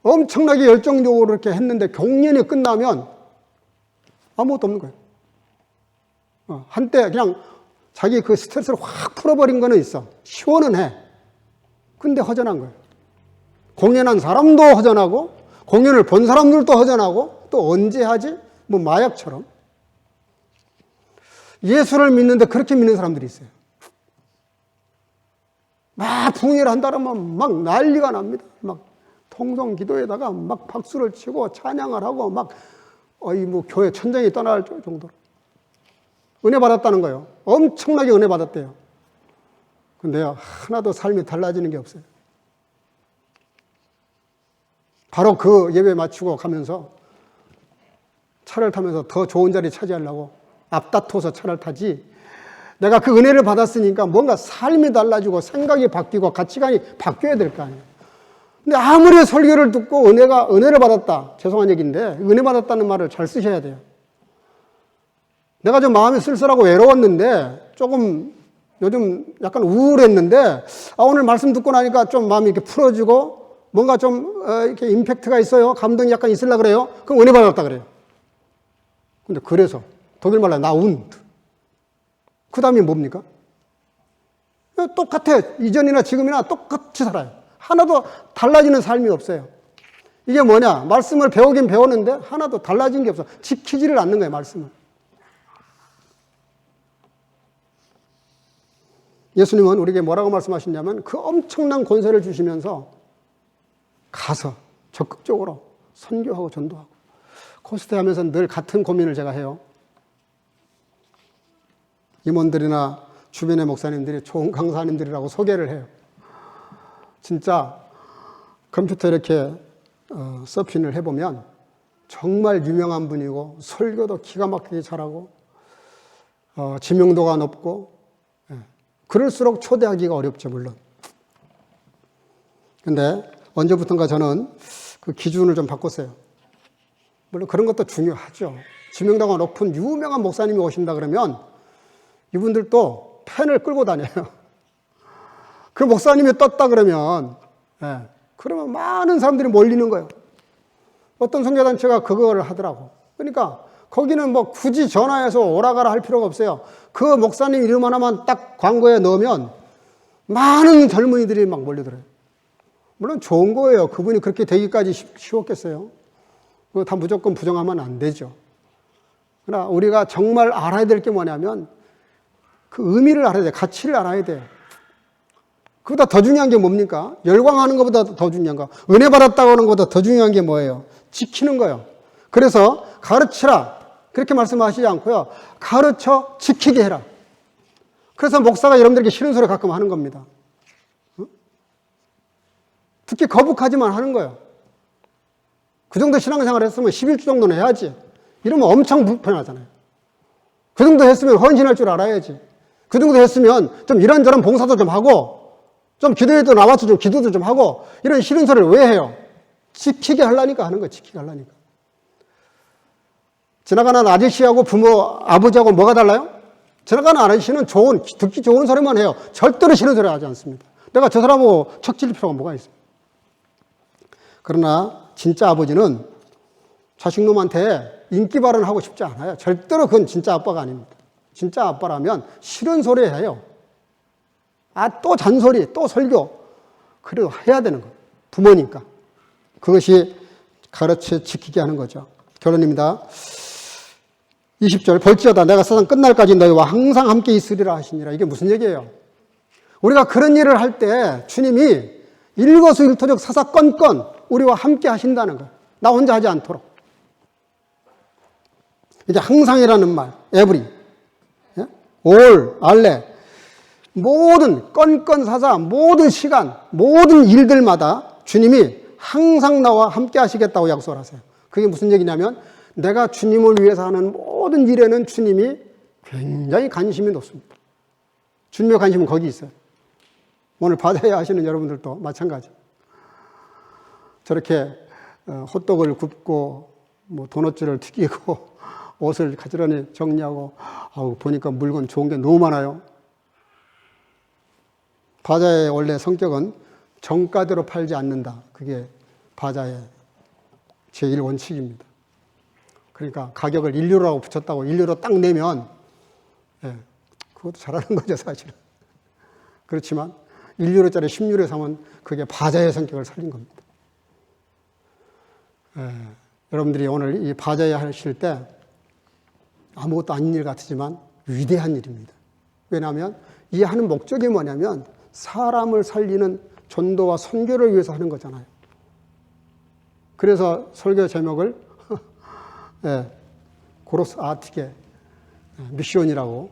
엄청나게 열정적으로 이렇게 했는데 공연이 끝나면 아무것도 없는 거예요. 한때 그냥 자기 그 스트레스를 확 풀어버린 거는 있어. 시원은 해. 근데 허전한 거예요. 공연한 사람도 허전하고, 공연을 본 사람들도 허전하고, 또 언제 하지? 뭐 마약처럼. 예수를 믿는데 그렇게 믿는 사람들이 있어요. 막 붕해를 한다면 막 난리가 납니다. 막 통성 기도에다가 막 박수를 치고 찬양을 하고 막 뭐 교회 천장이 떠날 정도로 은혜 받았다는 거예요. 엄청나게 은혜 받았대요. 근데요, 하나도 삶이 달라지는 게 없어요. 바로 그 예배 마치고 가면서 차를 타면서 더 좋은 자리 차지하려고 앞다퉈서 차를 타지, 내가 그 은혜를 받았으니까 뭔가 삶이 달라지고 생각이 바뀌고 가치관이 바뀌어야 될 거 아니에요. 근데 아무리 설교를 듣고 은혜를 받았다, 죄송한 얘기인데 은혜 받았다는 말을 잘 쓰셔야 돼요. 내가 좀 마음이 쓸쓸하고 외로웠는데, 조금 요즘 약간 우울했는데, 오늘 말씀 듣고 나니까 좀 마음이 이렇게 풀어지고 뭔가 좀 이렇게 임팩트가 있어요. 감동이 약간 있으려고 그래요. 그럼 은혜 받았다 그래요. 근데 그래서 독일 말로 나운드. 그 다음이 뭡니까? 똑같아. 이전이나 지금이나 똑같이 살아요. 하나도 달라지는 삶이 없어요. 이게 뭐냐? 말씀을 배우긴 배웠는데 하나도 달라진 게 없어. 지키지를 않는 거예요, 말씀을. 예수님은 우리에게 뭐라고 말씀하시냐면, 그 엄청난 권세를 주시면서 가서 적극적으로 선교하고 전도하고. 코스트 하면서 늘 같은 고민을 제가 해요. 임원들이나 주변의 목사님들이 좋은 강사님들이라고 소개를 해요. 진짜 컴퓨터 이렇게 서핑을 해보면 정말 유명한 분이고, 설교도 기가 막히게 잘하고, 지명도가 높고, 그럴수록 초대하기가 어렵죠, 물론. 근데 언제부턴가 저는 그 기준을 좀 바꿨어요. 물론 그런 것도 중요하죠. 지명도가 높은 유명한 목사님이 오신다 그러면 이분들도 펜을 끌고 다녀요. 그 목사님이 떴다 그러면, 그러면 많은 사람들이 몰리는 거예요. 어떤 선교단체가 그거를 하더라고. 그러니까 거기는 뭐 굳이 전화해서 오라가라 할 필요가 없어요. 그 목사님 이름 하나만 딱 광고에 넣으면 많은 젊은이들이 막 몰려들어요. 물론 좋은 거예요. 그분이 그렇게 되기까지 쉬웠겠어요. 그거 다 무조건 부정하면 안 되죠. 그러나 우리가 정말 알아야 될 게 뭐냐면 그 의미를 알아야 돼. 가치를 알아야 돼. 그보다 더 중요한 게 뭡니까? 열광하는 것보다 더 중요한 거. 은혜 받았다고 하는 것보다 더 중요한 게 뭐예요? 지키는 거예요. 그래서 가르치라. 그렇게 말씀하시지 않고요. 가르쳐 지키게 해라. 그래서 목사가 여러분들에게 싫은 소리 가끔 하는 겁니다. 듣기 거북하지만 하는 거예요. 그 정도 신앙생활 했으면 11주 정도는 해야지. 이러면 엄청 불편하잖아요. 그 정도 했으면 헌신할 줄 알아야지. 그 정도 했으면 좀 이런저런 봉사도 좀 하고, 좀 기도회도 나와서 좀 기도도 좀 하고, 이런 싫은 소리를 왜 해요? 지키게 하려니까 하는 거예요. 지키게 하려니까. 지나가는 아저씨하고 아버지하고 뭐가 달라요? 지나가는 아저씨는 듣기 좋은 소리만 해요. 절대로 싫은 소리 하지 않습니다. 내가 저 사람하고 척질 필요가 뭐가 있어요? 그러나 진짜 아버지는 자식놈한테 인기 발언하고 싶지 않아요. 절대로 그건 진짜 아빠가 아닙니다. 진짜 아빠라면 싫은 소리 해요. 또 잔소리, 또 설교. 그래도 해야 되는 거예요. 부모니까. 그것이 가르쳐 지키게 하는 거죠. 결론입니다. 20절 볼지어다 내가 세상 끝날까지 너희와 항상 함께 있으리라 하시니라. 이게 무슨 얘기예요? 우리가 그런 일을 할 때 주님이 일거수일투족 사사건건 우리와 함께 하신다는 거예요. 나 혼자 하지 않도록. 이제 항상이라는 말, every, all, 알레, 모든 건건사사, 모든 시간, 모든 일들마다 주님이 항상 나와 함께 하시겠다고 약속을 하세요. 그게 무슨 얘기냐면 내가 주님을 위해서 하는 모든 일에는 주님이 굉장히 관심이 높습니다. 주님의 관심은 거기 있어요. 오늘 바다에 하시는 여러분들도 마찬가지. 저렇게 호떡을 굽고 뭐 도넛을 튀기고 옷을 가지런히 정리하고 보니까 물건 좋은 게 너무 많아요. 바자의 원래 성격은 정가대로 팔지 않는다. 그게 바자의 제1원칙입니다. 그러니까 가격을 1유로라고 붙였다고 1유로 딱 내면 그것도 잘하는 거죠 사실은. 그렇지만 1유로짜리 10유로에 사면 그게 바자의 성격을 살린 겁니다. 여러분들이 오늘 이 바자에 하실 때 아무것도 아닌 일 같지만 위대한 일입니다. 왜냐하면 이 하는 목적이 뭐냐면 사람을 살리는 전도와 선교를 위해서 하는 거잖아요. 그래서 설교 제목을 고로스 아틱의 미션이라고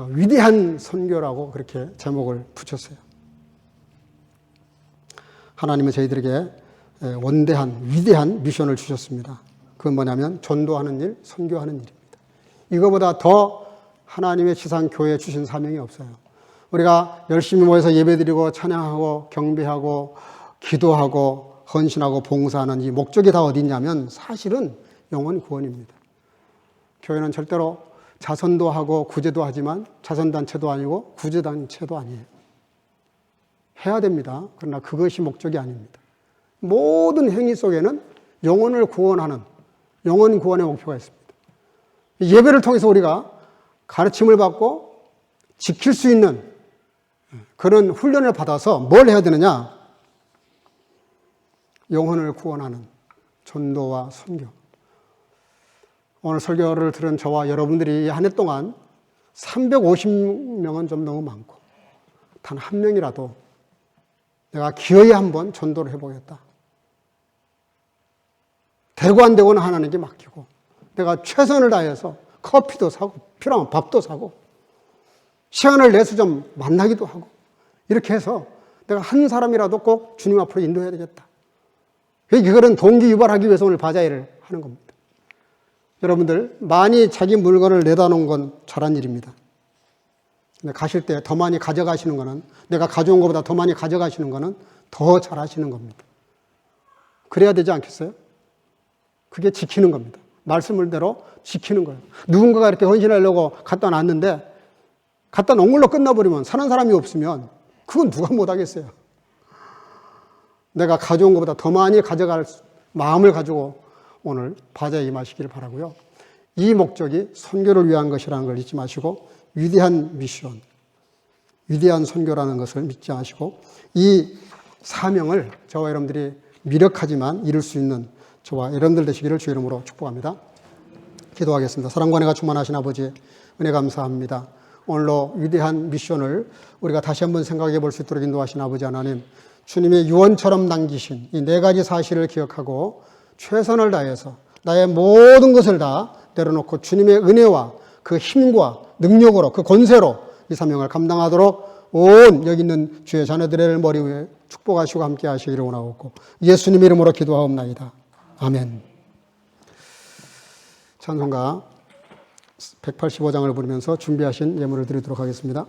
위대한 선교라고 그렇게 제목을 붙였어요. 하나님은 저희들에게 원대한 위대한 미션을 주셨습니다. 그건 뭐냐면 전도하는 일, 선교하는 일입니다. 이거보다 더 하나님의 지상 교회에 주신 사명이 없어요. 우리가 열심히 모여서 예배드리고 찬양하고 경배하고 기도하고 헌신하고 봉사하는 이 목적이 다 어디 있냐면 사실은 영혼 구원입니다. 교회는 절대로 자선도 하고 구제도 하지만 자선단체도 아니고 구제단체도 아니에요. 해야 됩니다. 그러나 그것이 목적이 아닙니다. 모든 행위 속에는 영혼을 구원하는 영혼 구원의 목표가 있습니다. 예배를 통해서 우리가 가르침을 받고 지킬 수 있는 그런 훈련을 받아서 뭘 해야 되느냐? 영혼을 구원하는 전도와 선교. 오늘 설교를 들은 저와 여러분들이 한 해 동안 350명은 좀 너무 많고 단 한 명이라도 내가 기어이 한번 전도를 해보겠다. 되고 안 되고는 하나님께 맡기고 내가 최선을 다해서 커피도 사고 필요하면 밥도 사고 시간을 내서 좀 만나기도 하고 이렇게 해서 내가 한 사람이라도 꼭 주님 앞으로 인도해야 되겠다. 그런 동기 유발하기 위해서 오늘 바자회를 하는 겁니다. 여러분들 많이 자기 물건을 내다 놓은 건 잘한 일입니다. 근데 가실 때 더 많이 가져가시는 거는 내가 가져온 것보다 더 많이 가져가시는 거는 더 잘하시는 겁니다. 그래야 되지 않겠어요? 그게 지키는 겁니다. 말씀을대로 지키는 거예요. 누군가가 이렇게 헌신하려고 갖다 놨는데 갖다 놓은 걸로 끝나버리면 사는 사람이 없으면 그건 누가 못하겠어요. 내가 가져온 것보다 더 많이 가져갈 마음을 가지고 오늘 바자에 임하시기를 바라고요. 이 목적이 선교를 위한 것이라는 걸 잊지 마시고 위대한 미션, 위대한 선교라는 것을 믿지 마시고 이 사명을 저와 여러분들이 미력하지만 이룰 수 있는 저와 여러분들 되시기를 주의 이름으로 축복합니다. 기도하겠습니다. 사랑과 은혜가 충만하신 아버지 은혜 감사합니다. 오늘로 위대한 미션을 우리가 다시 한번 생각해 볼 수 있도록 인도하신 아버지 하나님, 주님의 유언처럼 남기신 이 네 가지 사실을 기억하고 최선을 다해서 나의 모든 것을 다 내려놓고 주님의 은혜와 그 힘과 능력으로 그 권세로 이 사명을 감당하도록 온 여기 있는 주의 자녀들의 머리 위에 축복하시고 함께 하시기를 원하옵고 예수님 이름으로 기도하옵나이다. 아멘. 찬송가 185장을 부르면서 준비하신 예물을 드리도록 하겠습니다.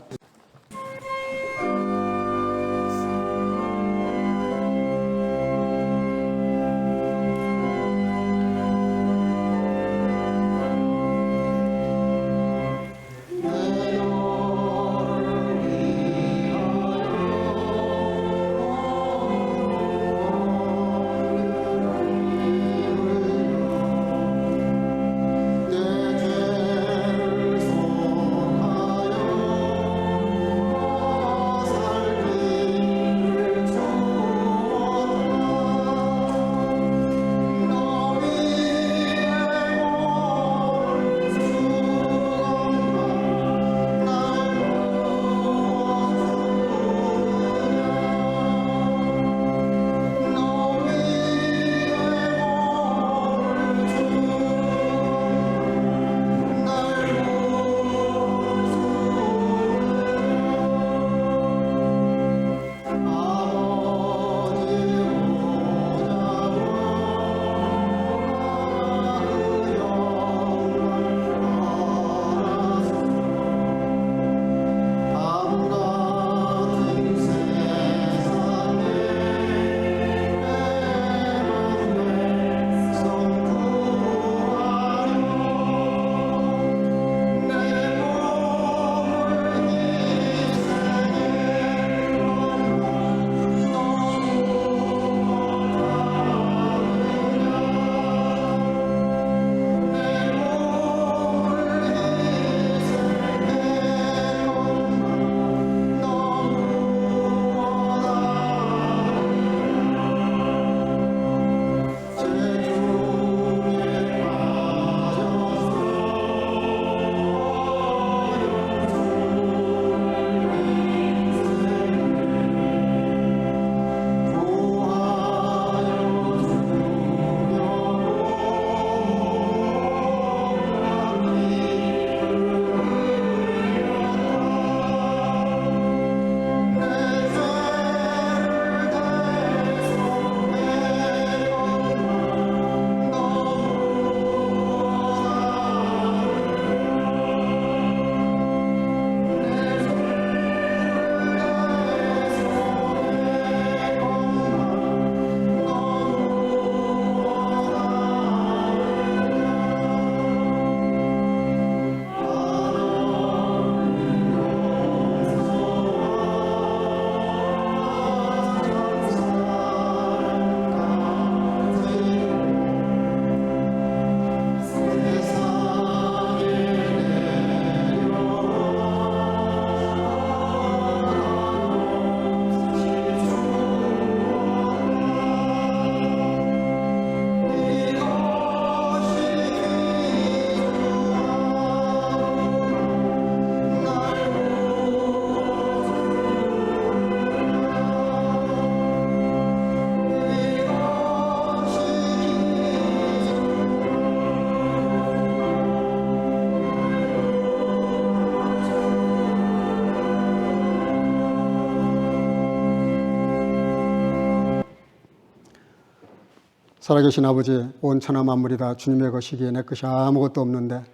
살아계신 아버지, 온 천하 만물이 다 주님의 것이기에 내 것이 아무것도 없는데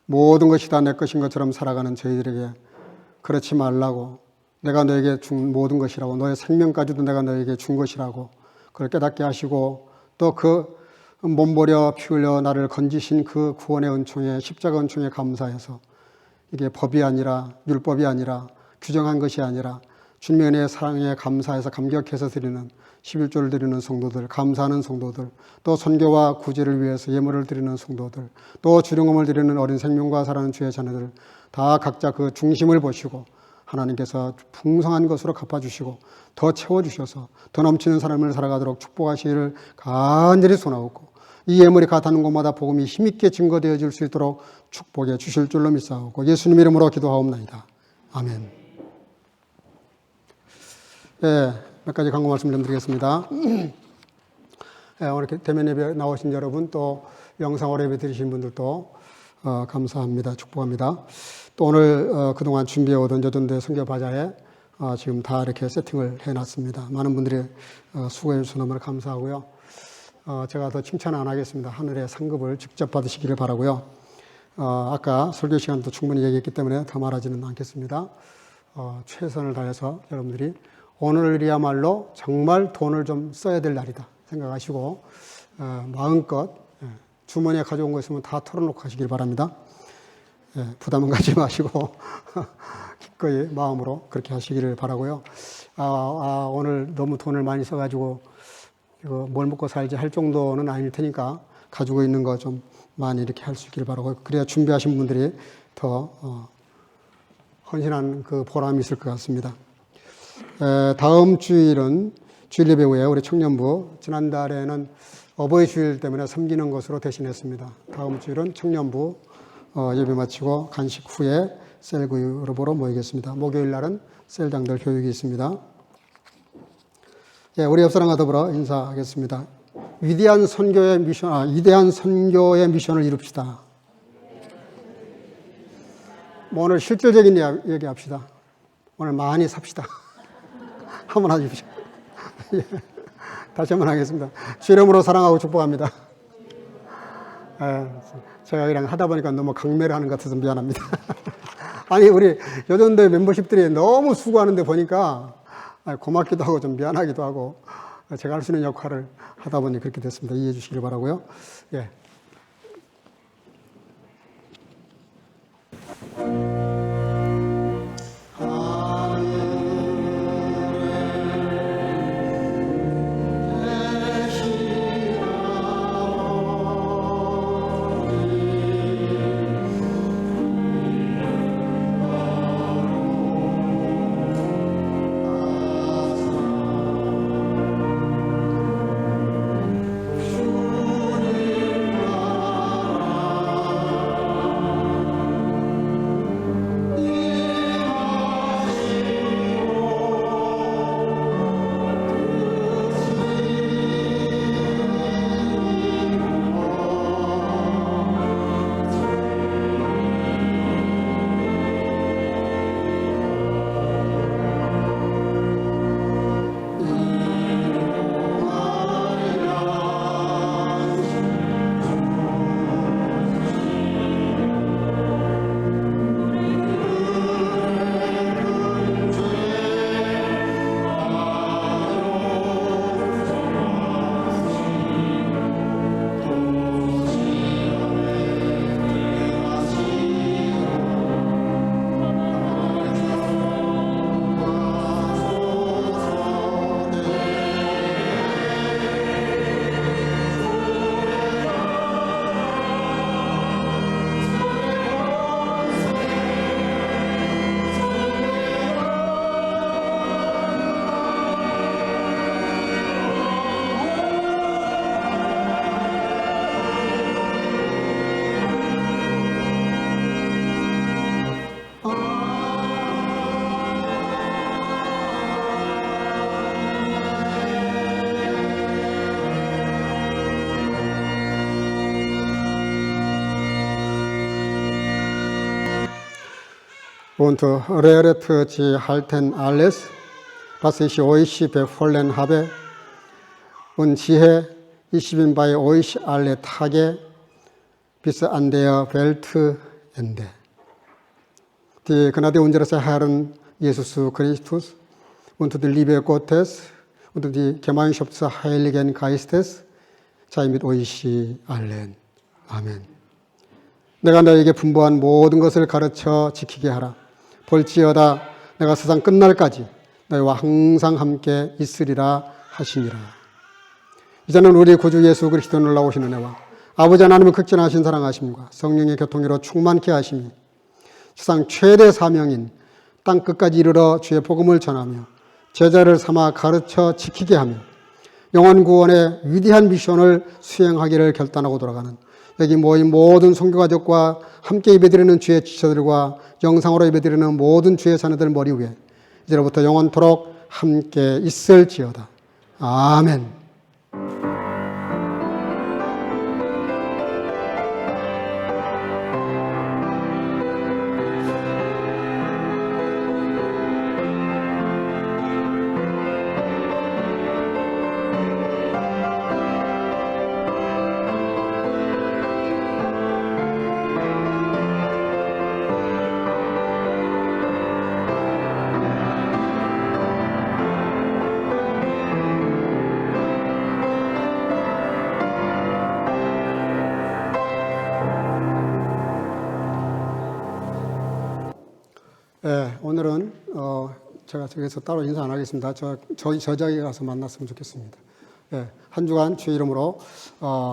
모든 것이 다 내 것인 것처럼 살아가는 저희들에게 그렇지 말라고, 내가 너에게 준 모든 것이라고, 너의 생명까지도 내가 너에게 준 것이라고 그걸 깨닫게 하시고, 또 그 몸버려 피 흘려 나를 건지신 그 구원의 은총에, 십자가 은총에 감사해서 이게 법이 아니라, 율법이 아니라, 규정한 것이 아니라 주님의 은혜의 사랑에 감사해서 감격해서 드리는 11조를 드리는 성도들, 감사하는 성도들, 또 선교와 구제를 위해서 예물을 드리는 성도들, 또 주령음을 드리는 어린 생명과 사랑하는 주의 자녀들, 다 각자 그 중심을 보시고 하나님께서 풍성한 것으로 갚아주시고 더 채워주셔서 더 넘치는 삶을 살아가도록 축복하시기를 간절히 소나옵고, 이 예물이 닿는 곳마다 복음이 힘있게 증거되어질 수 있도록 축복해 주실 줄로 믿사옵고 예수님 이름으로 기도하옵나이다. 아멘. 네, 몇 가지 광고 말씀 좀 드리겠습니다. 오늘 대면 예배 나오신 여러분, 또 영상으로 예배 드리신 분들도 감사합니다. 축복합니다. 또 오늘 그동안 준비해오던 여전대 선교 바자에 지금 다 이렇게 세팅을 해놨습니다. 많은 분들이 수고해 주셔서 너무 감사하고요. 제가 더 칭찬 안 하겠습니다. 하늘의 상급을 직접 받으시기를 바라고요. 아까 설교 시간도 충분히 얘기했기 때문에 더 말하지는 않겠습니다. 최선을 다해서 여러분들이 오늘이야말로 정말 돈을 좀 써야 될 날이다 생각하시고 마음껏 주머니에 가져온 거 있으면 다 털어놓고 하시길 바랍니다. 부담은 가지 마시고 기꺼이 마음으로 그렇게 하시기를 바라고요. 오늘 너무 돈을 많이 써가지고 이거 뭘 먹고 살지 할 정도는 아닐 테니까 가지고 있는 거 좀 많이 이렇게 할 수 있기를 바라고, 그래야 준비하신 분들이 더 헌신한 그 보람이 있을 것 같습니다. 다음 주일은 주일 예배 후에 우리 청년부, 지난달에는 어버이 주일 때문에 섬기는 것으로 대신했습니다. 다음 주일은 청년부 예배 마치고 간식 후에 셀 그룹으로 모이겠습니다. 목요일 날은 셀장들 교육이 있습니다. 우리 옆 사람과 더불어 인사하겠습니다. 위대한 선교의 미션을 이룹시다. 오늘 실질적인 얘기 합시다. 오늘 많이 삽시다. 한번 하십시오. 다시 한번 하겠습니다. 주 이름으로 사랑하고 축복합니다. 제가 이랑 하다 보니까 너무 강매를 하는 것 같아서 미안합니다. 아니, 우리 여전대 멤버십들이 너무 수고하는데 보니까 고맙기도 하고 좀 미안하기도 하고 제가 할 수 있는 역할을 하다 보니 그렇게 됐습니다. 이해해 주시길 바라고요. 예. Und rehret sie halten alles, was ich euch befohlen habe, und siehe, 20인 bei euch alle Tage bis an der Weltende. Die Gnade unseres Herrn Jesus Christus und die Liebe Gottes und die Gemeinschaft des Heiligen Geistes sei mit euch allen. 아멘. 내가 너에게 분부한 모든 것을 가르쳐 지키게 하라. 볼지어다 내가 세상 끝날까지 너희와 항상 함께 있으리라 하시니라. 이제는 우리 구주 예수 그리스도 놀라우신 은혜와 아버지 하나님의 극진하신 사랑하심과 성령의 교통으로 충만케 하심이 세상 최대 사명인 땅끝까지 이르러 주의 복음을 전하며 제자를 삼아 가르쳐 지키게 하며 영원 구원의 위대한 미션을 수행하기를 결단하고 돌아가는 여기 모인 모든 선교가족과 함께 예배드리는 주의 지체들과 영상으로 예배드리는 모든 주의 자녀들 머리 위에 이제로부터 영원토록 함께 있을지어다. 아멘. 네, 오늘은 제가 저기서 따로 인사 안 하겠습니다. 저희 저자에 가서 만났으면 좋겠습니다. 네, 한 주간 주의 이름으로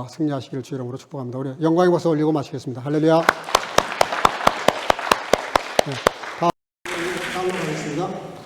승리하시기를 주의 이름으로 축복합니다. 우리 영광의 박수 올리고 마치겠습니다. 할렐루야. 네, 다음으로 가겠습니다.